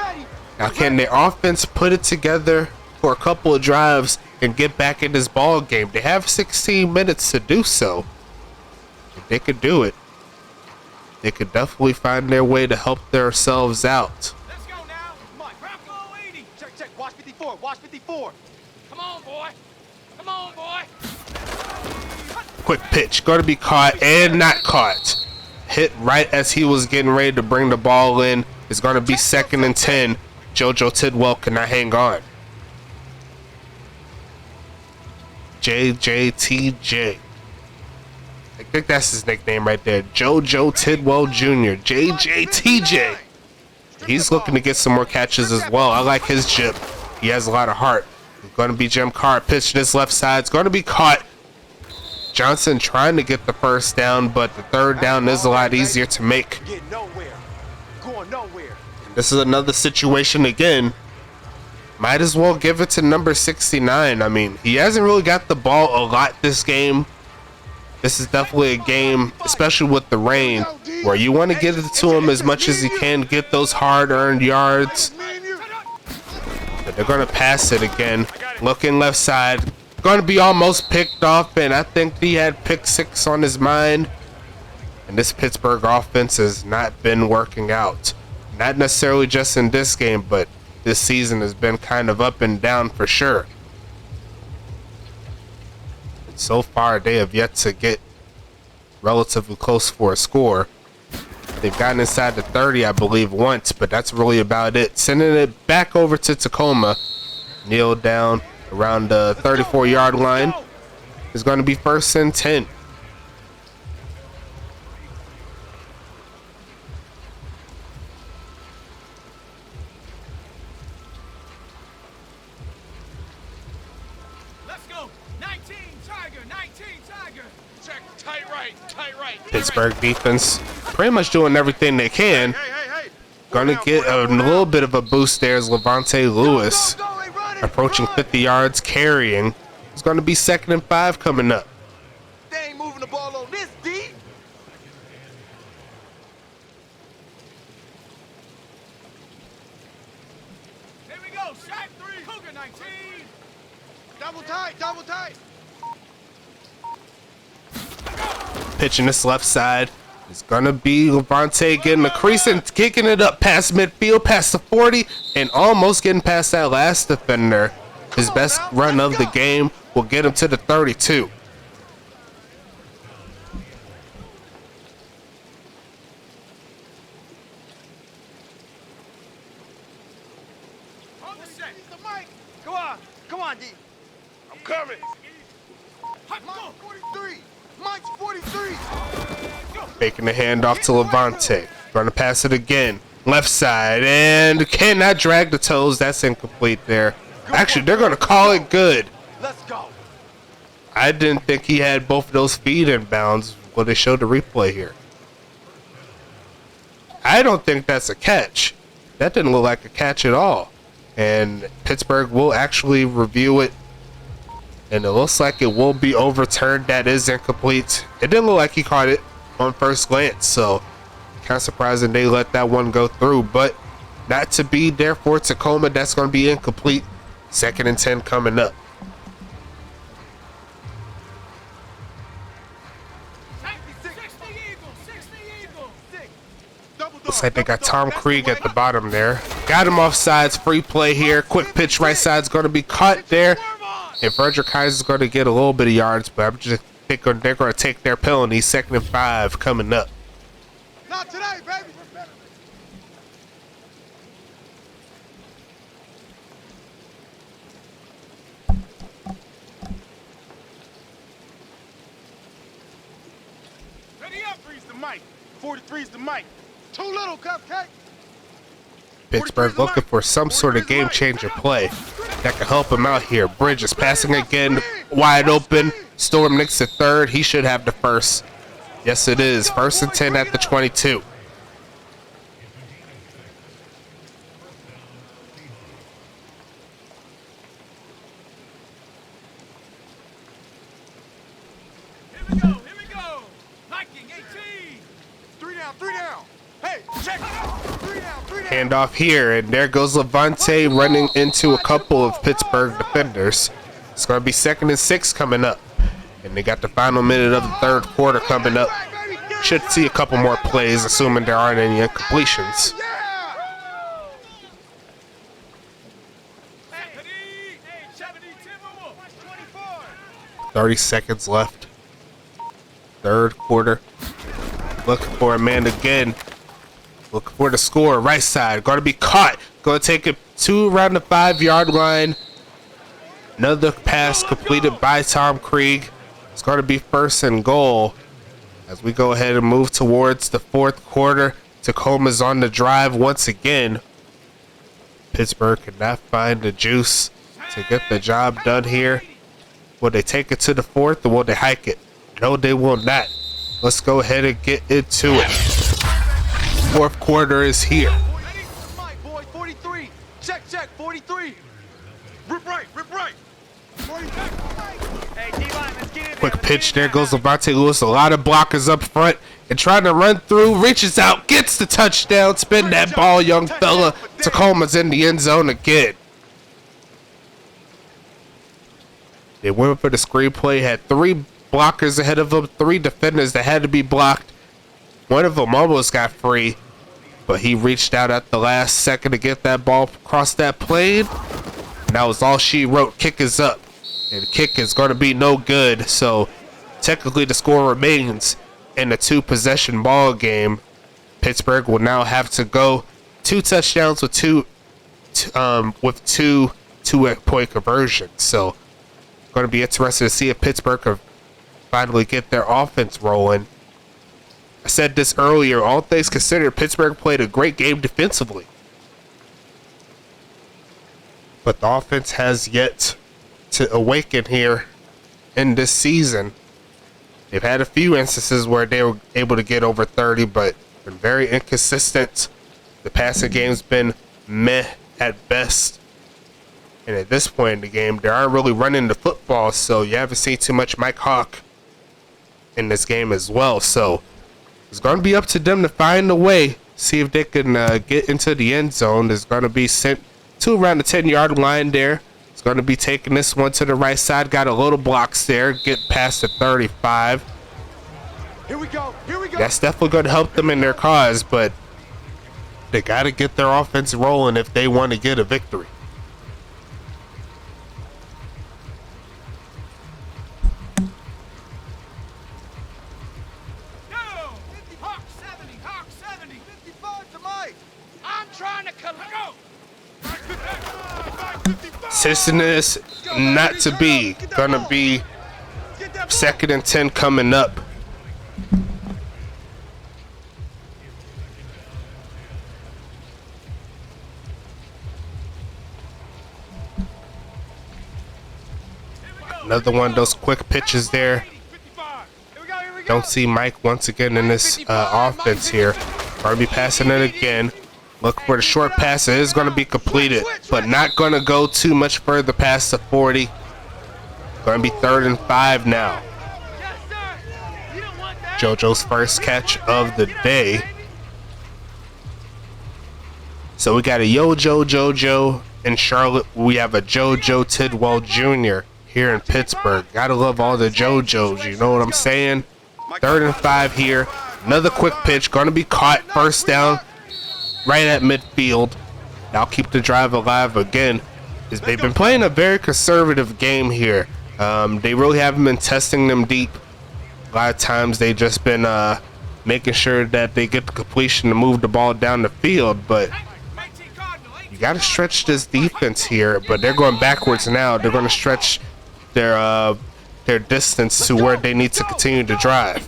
Now can their offense put it together for a couple of drives and get back in this ball game? They have 16 minutes to do so. If they could do it, they could definitely find their way to help themselves out. Let's go now. Come on, grab goal 80. Check. Watch 54. Watch 54. Come on, boy. Come on, boy. Quick pitch, going to be caught and not caught. Hit right as he was getting ready to bring the ball in. It's going to be 2nd and 10. JoJo Tidwell cannot hang on. JJTJ. I think that's his nickname right there. JoJo Tidwell Jr. JJTJ. He's looking to get some more catches as well. I like his chip. He has a lot of heart. It's going to be Jim Carr pitching his left side. It's going to be caught. Johnson trying to get the first down, but the third down is a lot easier to make. This is another situation again. Might as well give it to number 69. I mean, he hasn't really got the ball a lot this game. This is definitely a game, especially with the rain, where you want to get it to him as much as you can, get those hard-earned yards. But they're going to pass it again. Looking left side. Going to be almost picked off, and I think he had pick 6 on his mind. And this Pittsburgh offense has not been working out. Not necessarily just in this game, but this season has been kind of up and down for sure. And so far, they have yet to get relatively close for a score. They've gotten inside the 30, I believe, once, but that's really about it. Sending it back over to Tacoma. Kneel down around the 34-yard line. Is going to be 1st and 10. Let's go. 19 Tiger. Check. Tight right. Pittsburgh defense pretty much doing everything they can. Gonna get a little bit of a boost there as Levante Lewis approaching 50 yards carrying. It's going to be 2nd and 5 coming up. They ain't moving the ball on this deep. Here we go. Shot 3. Cougar 19. Double tight. Pitching this left side. It's going to be Levante getting the crease and kicking it up past midfield, past the 40, and almost getting past that last defender. His best run of the game will get him to the 32. Come on, D. I'm coming. Mike's 43. Making the handoff to Levante. Gonna pass it again. Left side, and cannot drag the toes. That's incomplete there. Actually, they're gonna call it good. Let's go. I didn't think he had both of those feet in bounds. Well, they showed the replay here. I don't think that's a catch. That didn't look like a catch at all. And Pittsburgh will actually review it. And it looks like it will be overturned. That is incomplete. It didn't look like he caught it on first glance. So, kind of surprising they let that one go through. But not to be there for Tacoma. That's going to be incomplete. 2nd and 10 coming up. Looks like they got Tom Krieg at the bottom there. Got him off sides. Free play here. Quick pitch right side's going to be caught there. And Frederick Kaiser's going to get a little bit of yards, but I'm just thinking they're going to take their penalty. 2nd and 5 coming up. Not today, baby. Ready up, freeze the mic. 43's the mic. Too little, cupcake. Pittsburgh looking for some sort of game-changer play that can help him out here. Bridges passing again, wide open. Storm Nicks to third. He should have the first. Yes, it is. 1st and 10 at the 22. Here we go. Hiking 18. 3 down. Hey, check. 3 down. Handoff here, and there goes Levante running into a couple of Pittsburgh defenders. It's going to be 2nd and 6 coming up. And they got the final minute of the 3rd quarter coming up. Should see a couple more plays, assuming there aren't any incompletions. 30 seconds left. 3rd quarter. Looking for a man again. Looking for the score. Right side. Going to be caught. Going to take it to around the 5-yard line. Another pass completed by Tom Krieg. It's going to be 1st and goal. As we go ahead and move towards the 4th quarter. Tacoma's on the drive once again. Pittsburgh cannot find the juice to get the job done here. Will they take it to the 4th or will they hike it? No, they will not. Let's go ahead and get into it. 4th quarter is here. 43. Check, 43. Rip right. Hey, D-line, let's get in. Quick pitch. There goes Levante Lewis. A lot of blockers up front and trying to run through. Reaches out. Gets the touchdown. Spin that ball, young fella. Tacoma's in the end zone again. They went for the screenplay. Had 3 blockers ahead of them. 3 defenders that had to be blocked. One of them almost got free, but he reached out at the last second to get that ball across that plane. And that was all she wrote. Kick is up. And the kick is going to be no good. So technically the score remains in a 2-possession ball game. Pittsburgh will now have to go 2 touchdowns with 2 2-point conversions. So going to be interesting to see if Pittsburgh can finally get their offense rolling. I said this earlier, all things considered, Pittsburgh played a great game defensively. But the offense has yet to awaken here in this season. They've had a few instances where they were able to get over 30, but been very inconsistent. The passing game's been meh at best. And at this point in the game, they aren't really running the football, so you haven't seen too much Mike Hawk in this game as well. So it's going to be up to them to find a way, see if they can get into the end zone. It's going to be sent to around the 10-yard line there. It's going to be taking this one to the right side. Got a little blocks there. Get past the 35. Here we go. That's definitely going to help them in their cause, but they got to get their offense rolling if they want to get a victory. Hawk 70. 55 to Mike. I'm trying to go. Cincinnati not to be. Gonna be 2nd and 10 coming up. Another one of those quick pitches there. Don't see Mike once again in this offense here. Gonna be passing it again. Look for the short pass. It is going to be completed, but not going to go too much further past the 40. Going to be 3rd and 5 now. JoJo's first catch of the day. So we got a JoJo in Charlotte. We have a JoJo Tidwell Jr. here in Pittsburgh. Gotta love all the JoJos, you know what I'm saying? 3rd and 5 here. Another quick pitch. Going to be caught. First down. Right at midfield. Now keep the drive alive again. They've been playing a very conservative game here. They really haven't been testing them deep. A lot of times they just been making sure that they get the completion to move the ball down the field. But you got to stretch this defense here. But they're going backwards now. They're going to stretch their distance to where they need to continue to drive.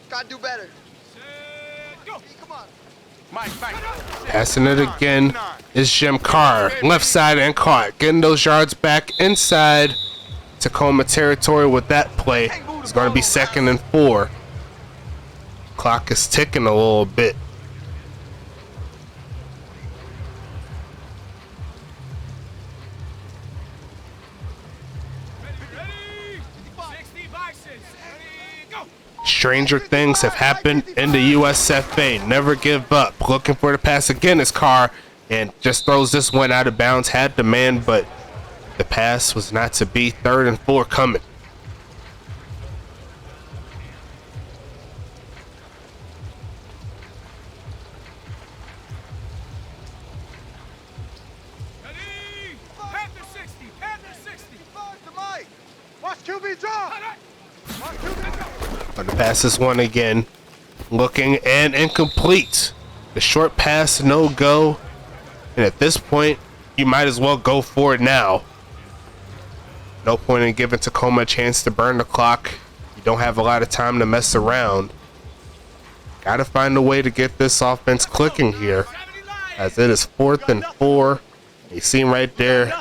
Gotta do better. Come on. Passing it again is Jim Carr. Left side and caught. Getting those yards back inside Tacoma territory with that play. It's going to be 2nd and 4. Clock is ticking a little bit. Stranger things have happened in the USFA. Never give up. Looking for the pass again is Carr, and just throws this one out of bounds. Had the man, but the pass was not to be. 3rd and 4 coming. Watch QB draw. Gonna pass this one again. Looking and incomplete. The short pass, no go. And at this point, you might as well go for it now. No point in giving Tacoma a chance to burn the clock. You don't have a lot of time to mess around. Gotta find a way to get this offense clicking here, as it is 4th and 4. You see him right there.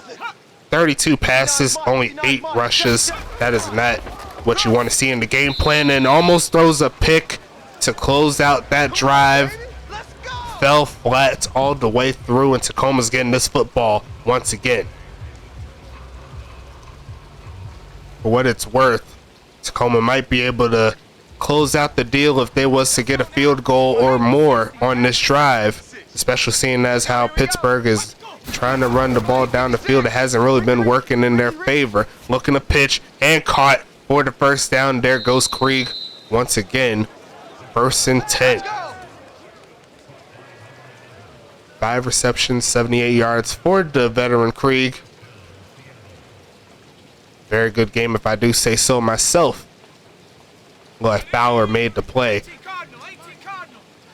32 passes, only 8 rushes. That is not what you want to see in the game plan, and almost throws a pick to close out that drive. Fell flat all the way through, and Tacoma's getting this football once again. For what it's worth, Tacoma might be able to close out the deal if they was to get a field goal or more on this drive, especially seeing as how Pittsburgh is trying to run the ball down the field. It hasn't really been working in their favor. Looking to pitch and caught for the first down. There goes Krieg once again. 1st and 10. 5 receptions, 78 yards for the veteran Krieg. Very good game if I do say so myself. Well, Fowler made the play.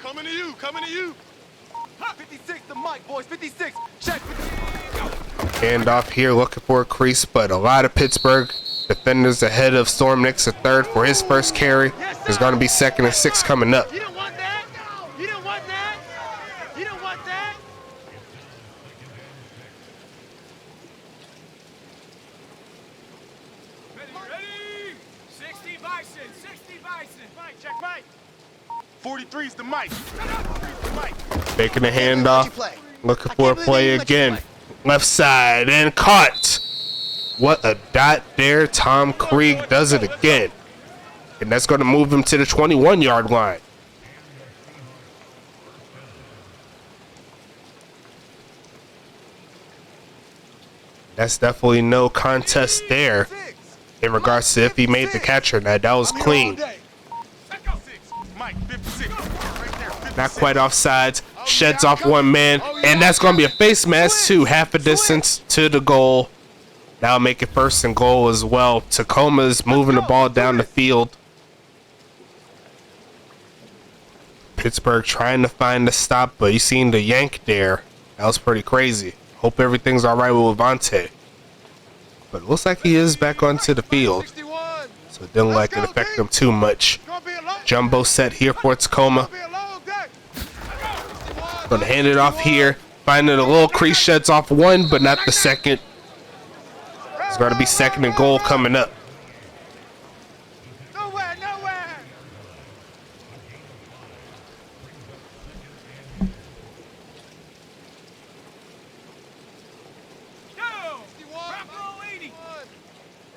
Coming to you, coming to you. 56 to Mike, boys, 56. Check. Hand off here, looking for a crease, but a lot of Pittsburgh defenders ahead of Storm Nix at 3rd for his first carry. There's going to be 2nd and 6 coming up. You don't want that. You don't want that. You don't want that. Ready? 60 Bison. 60 Bison. Mike, check Mike. 43's the Mike. Making a handoff. Looking for a play again. Left side and caught. What a dot there. Tom Krieg does it again. And that's going to move him to the 21-yard line. That's definitely no contest there in regards to if he made the catch or not. That was clean. Not quite offsides. Sheds off one man. And that's going to be a face mask too. Half a distance to the goal. That'll make it 1st and goal as well. Tacoma's moving the ball down the field. Pittsburgh trying to find the stop, but you seen the yank there. That was pretty crazy. Hope everything's all right with Levante. But it looks like he is back onto the field. so it didn't like it affect them too much. Jumbo set here for Tacoma. Gonna hand it off here. Finding a little crease, sheds off one, but not the second. It's gonna be second and goal coming up. Nowhere, nowhere.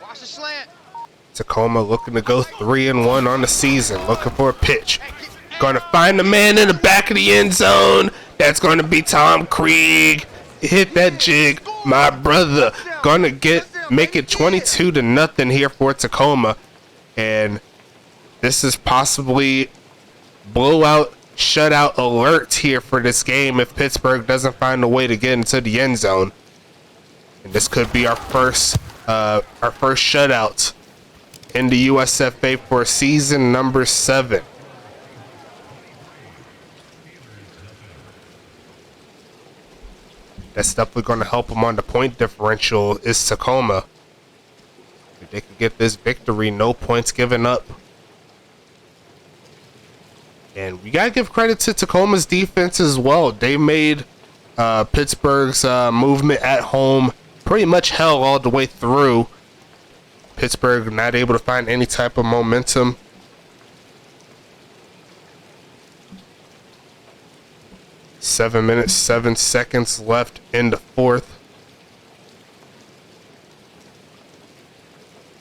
Watch the slant. Tacoma looking to go 3-1 on the season. Looking for a pitch. Gonna find the man in the back of the end zone. That's gonna be Tom Krieg. Hit that jig, my brother. Gonna make it 22-0 here for Tacoma. And this is possibly blowout, shutout alert here for this game if Pittsburgh doesn't find a way to get into the end zone. And this could be our first shutout in the USFA for season number 7. That's definitely going to help them on the point differential is Tacoma. If they can get this victory, no points given up. And we got to give credit to Tacoma's defense as well. They made Pittsburgh's movement at home pretty much hell all the way through. Pittsburgh not able to find any type of momentum. Seven minutes, 7 seconds left in the fourth.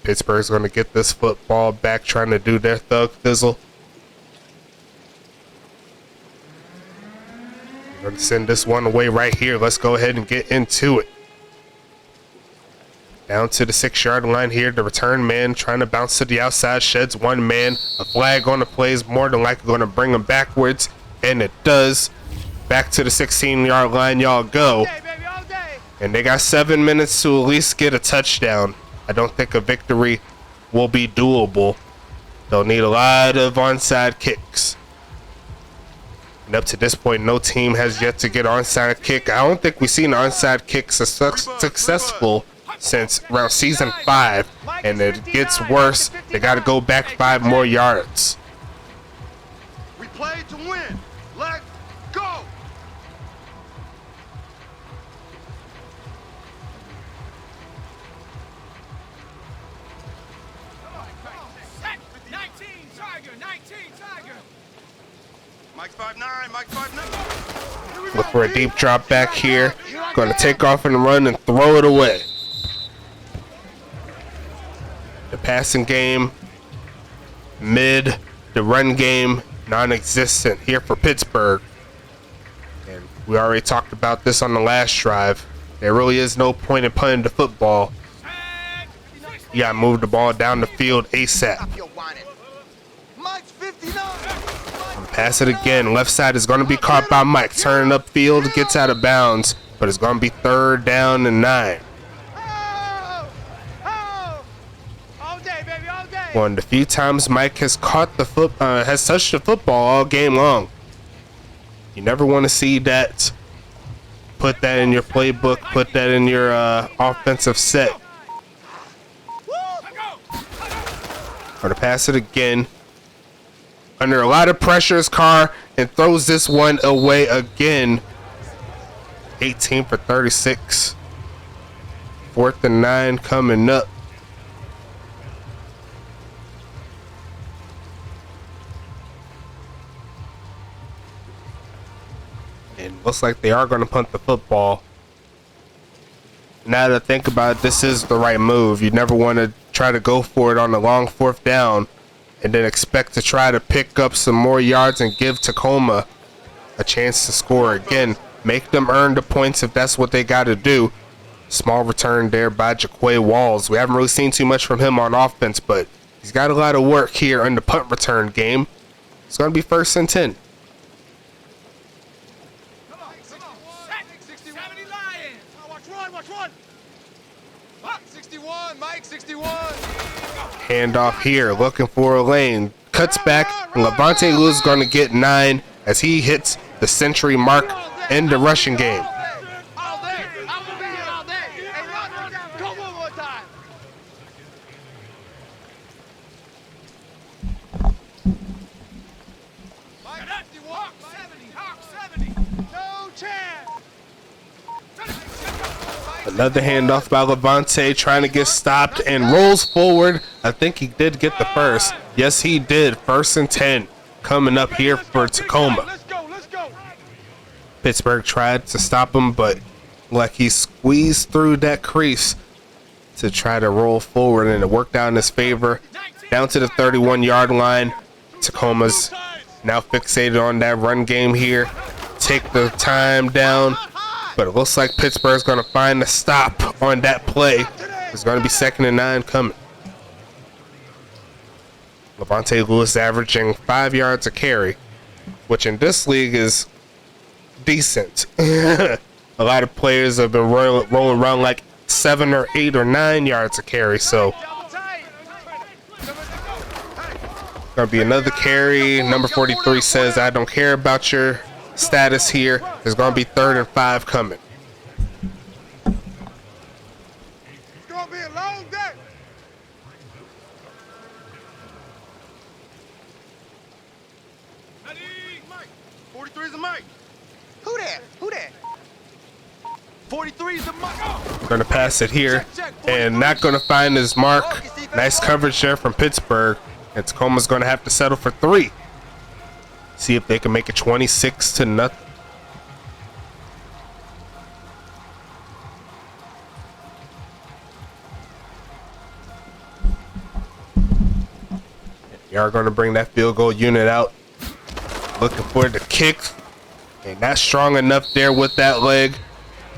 Pittsburgh's going to get this football back, trying to do their thug thizzle. We're going to send this one away right here. Let's go ahead and get into it. Down to the 6-yard line here. The return man trying to bounce to the outside, sheds one man. A flag on the play is more than likely going to bring him backwards, and it does. Back to the 16-yard line y'all go. And they got 7 minutes to at least get a touchdown. I don't think a victory will be doable. They'll need a lot of onside kicks. And up to this point, no team has yet to get onside kick. I don't think we've seen onside kicks successful since around season 5. And it gets worse. They got to go back 5 more yards. We play to win. Let's go. Mike 5'9", Mike 5'9". Look for a deep drop back here. Going to take off and run and throw it away. The passing game, mid. The run game, non-existent here for Pittsburgh. And we already talked about this on the last drive. There really is no point in punting the football. You got to move the ball down the field ASAP. Mike's 59. Pass it again. Left side is going to be caught by Mike. Turning upfield, gets out of bounds, but it's going to be 3rd down and 9. All day, baby, all day. One of the few times Mike has caught the has touched the football all game long. You never want to see that. Put that in your playbook. Put that in your offensive set. Going to pass it again. Under a lot of pressure, his car, and throws this one away again. 18 for 36. 4th and 9 coming up. And looks like they are going to punt the football. Now that I think about it, this is the right move. You never want to try to go for it on a long 4th down and then expect to try to pick up some more yards and give Tacoma a chance to score again. Make them earn the points if that's what they got to do. Small return there by Jaquay Walls. We haven't really seen too much from him on offense, but he's got a lot of work here in the punt return game. It's going to be 1st and 10. Come on. 70 Lions. Watch one. 61, Mike, 61. Handoff here, looking for a lane. Cuts back, and Levante Lewis is going to get 9 as he hits the century mark in the rushing game. All day. I'm gonna be here all day. Hey, Ron, go one more time. Hawk 70, Hawk 70. No chance. Another handoff by Levante, trying to get stopped and rolls forward. I think he did get the first. Yes, he did. 1st and 10 coming up here for Tacoma. Let's go, let's go. Pittsburgh tried to stop him, but like he squeezed through that crease to try to roll forward, and it worked out in his favor. Down to the 31-yard line. Tacoma's now fixated on that run game here. Take the time down, but it looks like Pittsburgh's going to find the stop on that play. It's going to be 2nd and 9 coming. Levante Lewis averaging 5 yards a carry, which in this league is decent. A lot of players have been rolling around like 7 or 8 or 9 yards a carry, so gonna be another carry. Number 43 says, I don't care about your status here. There's gonna be 3rd and 5 coming. It's gonna be a long day. Mike. 43's a Mike. Who that? Who that? 43's a Mike. Gonna pass it here and not gonna find his mark. Nice coverage there from Pittsburgh. And Tacoma's gonna have to settle for 3. See if they can make it 26-0. They are gonna bring that field goal unit out. Looking for the kick. And not strong enough there with that leg.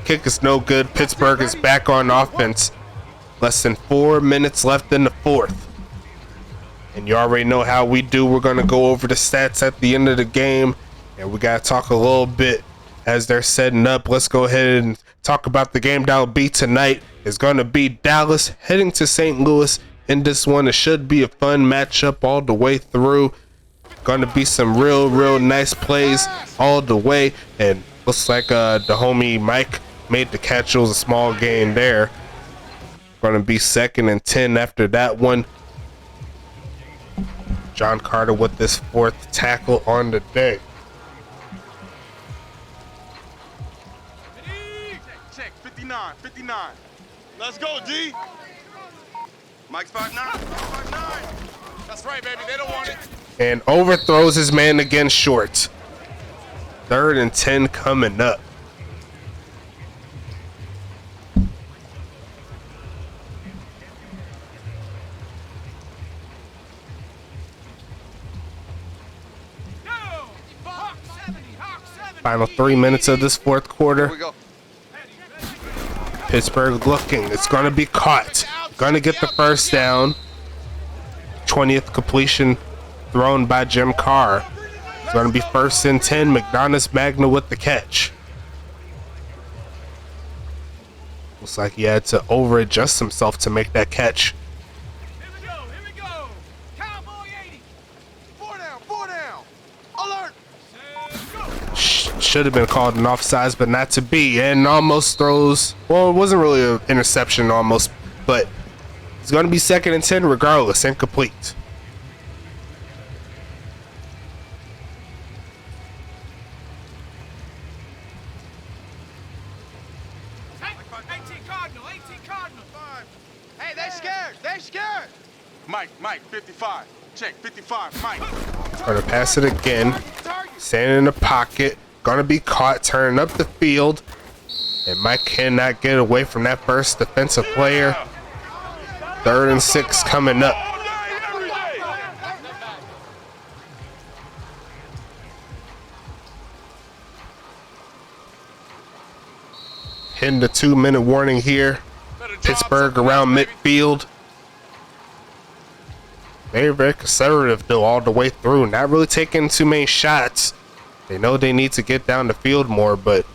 Kick is no good. Pittsburgh is back on offense. Less than 4 minutes left in the 4th. And you already know how we do. We're going to go over the stats at the end of the game. And we got to talk a little bit as they're setting up. Let's go ahead and talk about the game that'll be tonight. It's going to be Dallas heading to St. Louis. In this one, it should be a fun matchup all the way through. Going to be some real nice plays all the way. And looks like the homie Mike made the catch. It was a small gain there. Going to be 2nd and 10 after that one. John Carter with this 4th tackle on the day. Check, 59, 59. Let's go, D. Mike's 5'9", 5'9". That's right, baby, they don't want it. And overthrows his man again short. 3rd and 10 coming up. Final 3 minutes of this 4th quarter. Here we go. Pittsburgh looking. It's going to be caught. Going to get the first down. 20th completion thrown by Jim Carr. It's going to be 1st and 10. McDonough Magna with the catch. Looks like he had to over-adjust himself to make that catch. Here we go. Cowboy 80. 4 down. Alert. Should have been called an offsides, but not to be. And almost throws. Well, it wasn't really an interception almost, but it's going to be 2nd and 10 regardless. Incomplete. Hey, they scared. Mike, 55. Check, 55, Mike. Gonna pass it again. Standing in the pocket. Gonna be caught, turning up the field. And Mike cannot get away from that first defensive player. 3rd and 6 coming up. Hitting the 2-minute warning here. Pittsburgh around midfield. Very conservative though all the way through. Not really taking too many shots. They know they need to get down the field more, but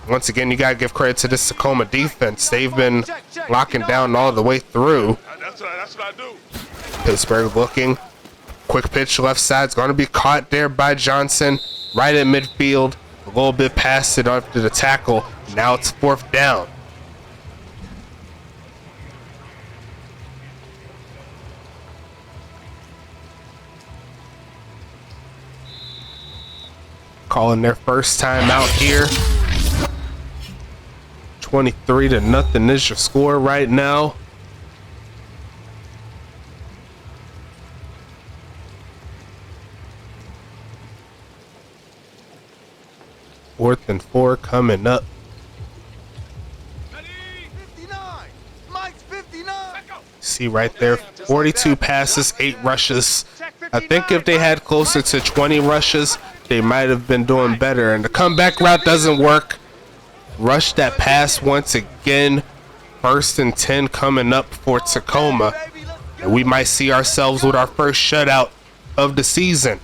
once again, you gotta give credit to this Tacoma defense. They've been locking down all the way through. That's what I do. Pittsburgh looking. Quick pitch left side. It's gonna be caught there by Johnson. Right at midfield. A little bit past it after the tackle. Now it's 4th down. calling their first time out here. 23-0 is your score right now. Fourth and 4 coming up. 59. Mike's 59. See right there, 42 passes, 8 rushes. I think if they had closer to 20 rushes, they might have been doing better. And the comeback route doesn't work. Rush that pass once again. 1st and 10 coming up for Tacoma. And we might see ourselves with our first shutout of the season.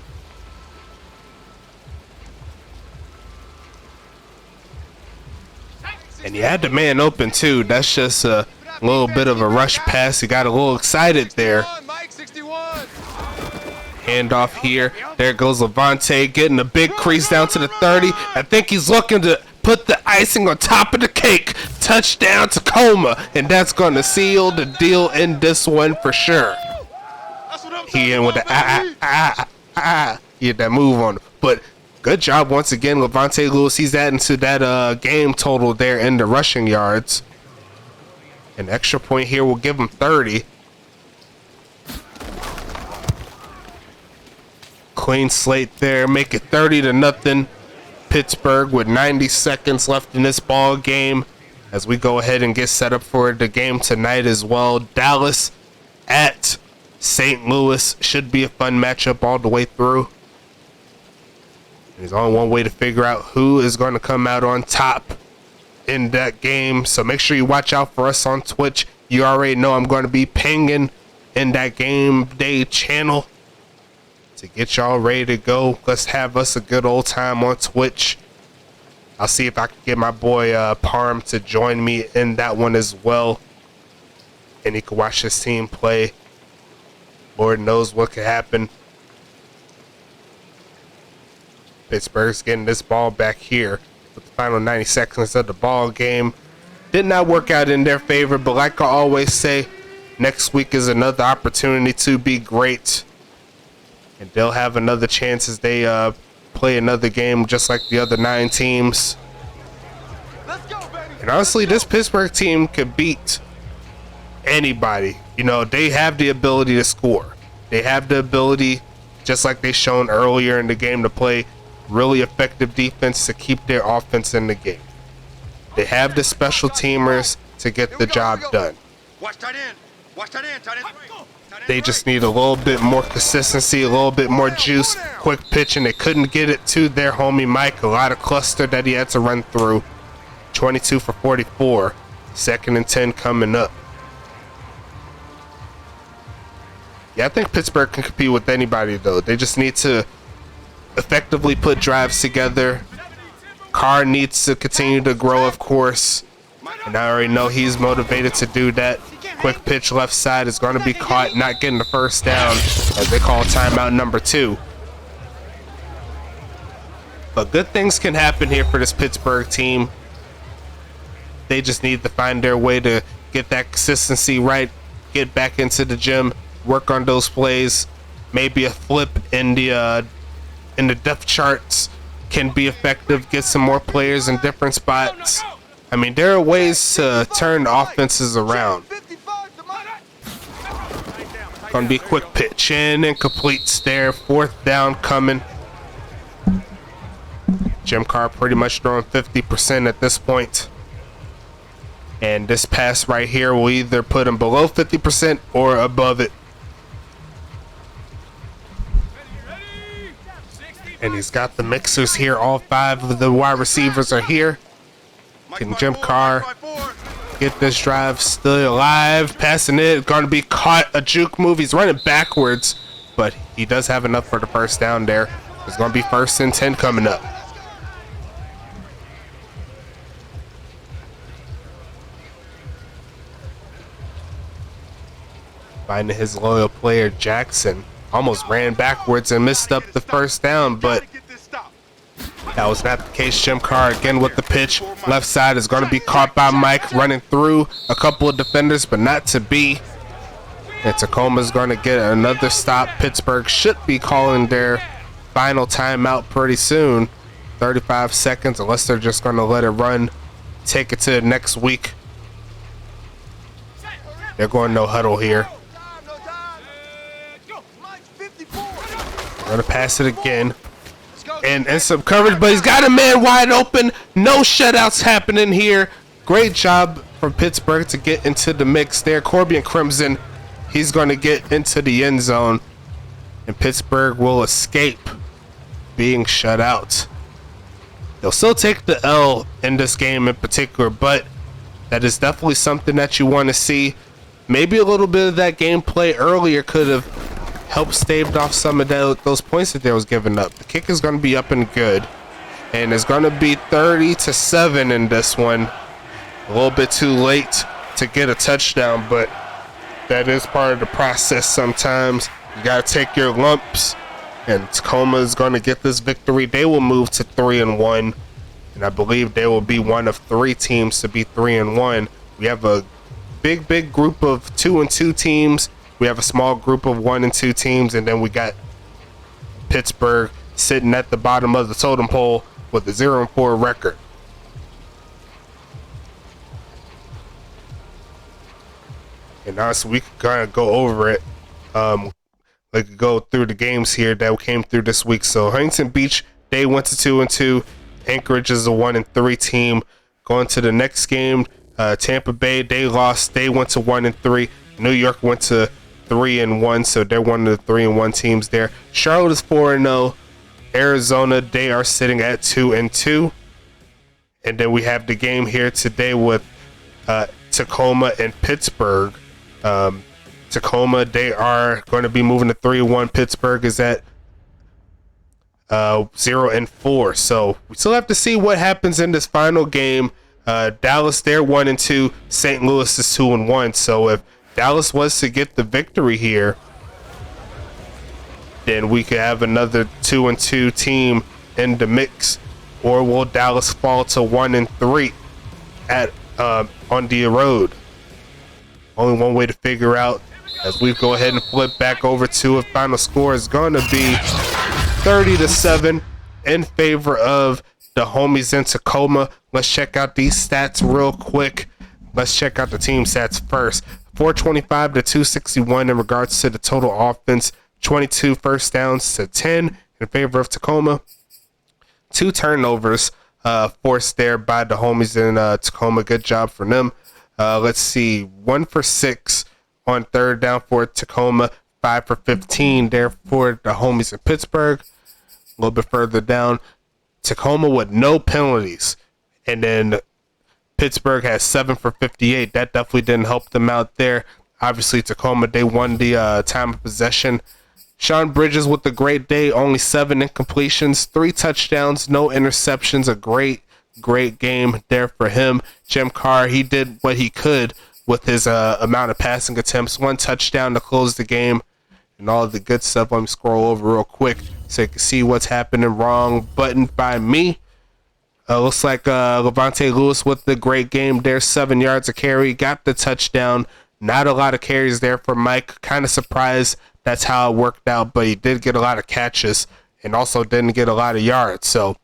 And he had the man open too. That's just a little bit of a rush pass. He got a little excited there. Mike 61. Handoff here. There goes Levante getting a big crease down to the 30. I think he's looking to put the icing on top of the cake. Touchdown Tacoma. And that's going to seal the deal in this one for sure. He in with the He had that move on him. But good job once again, Levante Lewis. He's adding to that game total there in the rushing yards. An extra point here will give him 30. Clean slate there, make it 30-0. Pittsburgh with 90 seconds left in this ball game as we go ahead and get set up for the game tonight as well. Dallas at St. Louis should be a fun matchup all the way through. There's only one way to figure out who is going to come out on top in that game. So make sure you watch out for us on Twitch. You already know I'm going to be pinging in that game day channel to get y'all ready to go. Let's have us a good old time on Twitch. I'll see if I can get my boy Parm to join me in that one as well. And he can watch his team play. Lord knows what could happen. Pittsburgh's getting this ball back here with the final 90 seconds of the ball game. Did not work out in their favor, but like I always say, next week is another opportunity to be great. And they'll have another chance as they play another game just like the other 9 teams. Let's go, baby. And honestly, this Pittsburgh team could beat anybody. You know, they have the ability to score. They have the ability, just like they shown earlier in the game, to play really effective defense to keep their offense in the game. They have the special teamers to get the job done. Watch tight end. Watch tight end. Tight end. They just need a little bit more consistency, a little bit more juice, quick pitch, and they couldn't get it to their homie Mike. A lot of cluster that he had to run through. 22 for 44. 2nd and 10 coming up. Yeah, I think Pittsburgh can compete with anybody, though. They just need to effectively put drives together. Carr needs to continue to grow, of course. And I already know he's motivated to do that. Quick pitch left side is going to be caught, not getting the first down as they call timeout number 2. But good things can happen here for this Pittsburgh team. They just need to find their way to get that consistency right, get back into the gym, work on those plays. Maybe a flip in the depth charts can be effective, get some more players in different spots. I mean, there are ways to turn offenses around. Gonna be a quick pitch and incomplete there. 4th down coming. Jim Carr pretty much throwing 50% at this point. And this pass right here will either put him below 50% or above it. And he's got the mixers here. All 5 of the wide receivers are here. Can Jim Carr get this drive still alive? Passing it. Going to be caught. A juke move. He's running backwards, but he does have enough for the first down there. It's going to be 1st and 10 coming up. Finding his loyal player, Jackson. Almost ran backwards and missed up the first down, but that was not the case. Jim Carr again with the pitch. Left side is going to be caught by Mike, running through a couple of defenders, but not to be. And Tacoma's going to get another stop. Pittsburgh should be calling their final timeout pretty soon. 35 seconds, unless they're just going to let it run, take it to the next week. They're going no huddle here. No time. Mike's 54. They're going to pass it again. And some coverage, but he's got a man wide open. No shutouts happening here. Great job from Pittsburgh to get into the mix there. Corbian Crimson, he's going to get into the end zone, and Pittsburgh will escape being shut out. They'll still take the L in this game in particular, but that is definitely something that you want to see. Maybe a little bit of that gameplay earlier could have helped staved off some of those points that they was giving up. The kick is going to be up and good, and it's going to be 30-7 in this one. A little bit too late to get a touchdown, but that is part of the process sometimes. You got to take your lumps, and Tacoma is going to get this victory. They will move to 3-1, and I believe they will be one of 3 teams to be 3-1. We have a big group of 2-2 teams. We have a small group of 1 and 2 teams, and then we got Pittsburgh sitting at the bottom of the totem pole with a 0-4 record. And honestly, we could kind of go over it. We could go through the games here that came through this week. So Huntington Beach, they went to 2-2. Anchorage is a 1-3 team. Going to the next game, Tampa Bay, they lost. They went to 1-3. New York went to 3-1, so they're one of the 3-1 teams there. Charlotte is 4-0. Arizona, they are sitting at 2-2. And then we have the game here today with Tacoma and Pittsburgh. Tacoma, they are going to be moving to 3-1. Pittsburgh is at 0-4. So we still have to see what happens in this final game. Dallas, they're 1-2. St. Louis is 2-1. So if Dallas was to get the victory here, then we could have another 2-2 team in the mix. Or will Dallas fall to 1-3 at on the road? Only one way to figure out, as we go ahead and flip back over to a final score is going to be 30-7 in favor of the homies in Tacoma. Let's check out these stats real quick. Let's check out the team stats first. 425 to 261 in regards to the total offense. 22 first downs to 10 in favor of Tacoma. 2 turnovers forced there by the homies in Tacoma. Good job for them. Let's see, 1 for 6 on third down for Tacoma. 5 for 15 there for the homies in Pittsburgh. A little bit further down, Tacoma with no penalties. And then Pittsburgh has 7 for 58. That definitely didn't help them out there. Obviously, Tacoma, they won the time of possession. Sean Bridges with a great day. Only 7 incompletions, 3 touchdowns, no interceptions. A great game there for him. Jim Carr, he did what he could with his amount of passing attempts. 1 touchdown to close the game. And all of the good stuff. Let me scroll over real quick so you can see what's happening wrong. Buttoned by me. Looks like Levante Lewis with the great game there. 7 yards a carry. Got the touchdown. Not a lot of carries there for Mike. Kind of surprised that's how it worked out. But he did get a lot of catches. And also didn't get a lot of yards. So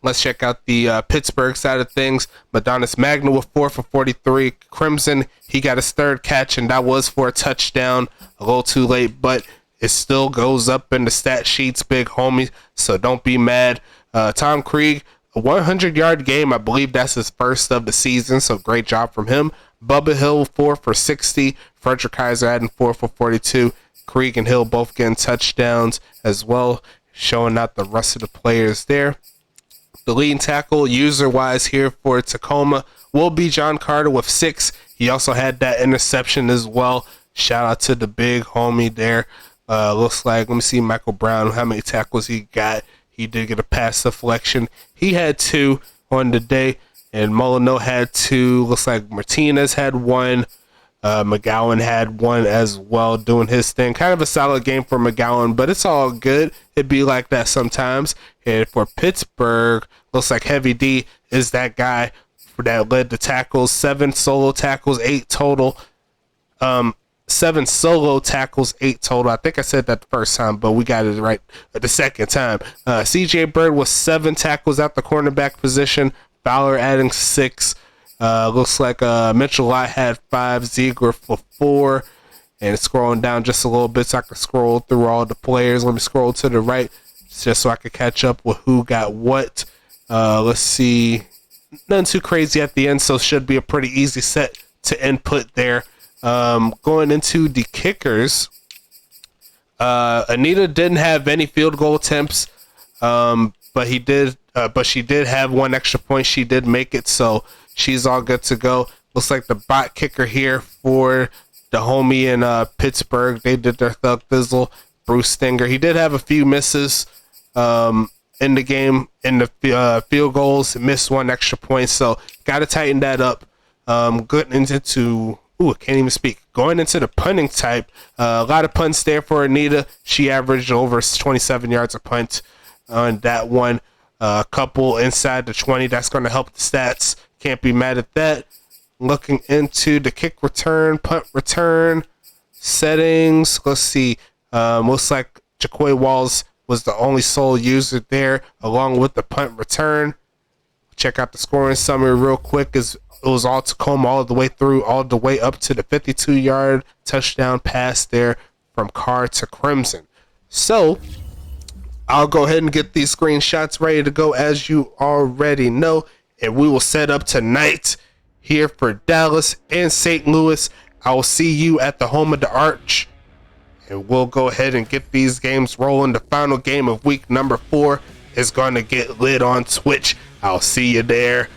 let's check out the Pittsburgh side of things. Madonis Magna with 4 for 43. Crimson, he got his 3rd catch, and that was for a touchdown. A little too late, but it still goes up in the stat sheets, big homie, so don't be mad. Tom Krieg, a 100-yard game. I believe that's his first of the season, so great job from him. Bubba Hill, 4 for 60. Frederick Kaiser adding 4 for 42. Krieg and Hill both getting touchdowns as well, showing out the rest of the players there. The leading tackle user-wise here for Tacoma will be John Carter with 6. He also had that interception as well. Shout out to the big homie there. Looks like, let me see Michael Brown, how many tackles he got. He did get a pass deflection. He had 2 on the day, and Molyneux had 2. Looks like Martinez had 1. McGowan had 1 as well, doing his thing. Kind of a solid game for McGowan, but it's all good. It'd be like that sometimes. And for Pittsburgh, looks like Heavy D is that guy that led the tackles. 7 solo tackles, 8 total. 7 solo tackles, 8 total. I think I said that the first time, but we got it right the second time. CJ Bird was 7 tackles at the cornerback position. Fowler adding 6. Looks like Mitchell Lott had 5, Ziegler for 4. And scrolling down just a little bit so I can scroll through all the players. Let me scroll to the right just so I can catch up with who got what. Let's see. Nothing too crazy at the end, so should be a pretty easy set to input there. Going into the kickers, Anita didn't have any field goal attempts, but she did have 1 extra point. She did make it, so she's all good to go. Looks like the bot kicker here for the homie in Pittsburgh. They did their thug thizzle. Bruce Stinger. He did have a few misses in the game in the field goals. Missed 1 extra point, so got to tighten that up. Good into I can't even speak. Going into the punting type, a lot of punts there for Anita. She averaged over 27 yards a punt on that one. A couple inside the 20. That's going to help the stats. Can't be mad at that. Looking into the kick return, punt return settings. Let's see. Looks like Jaquay Walls was the only sole user there, along with the punt return. Check out the scoring summary real quick. It was all Tacoma all the way through, all the way up to the 52-yard touchdown pass there from Carr to Crimson. So I'll go ahead and get these screenshots ready to go, as you already know, and we will set up tonight here for Dallas and St. Louis. I will see you at the home of the Arch, and we'll go ahead and get these games rolling. The final game of week number 4 is going to get lit on Twitch. I'll see you there.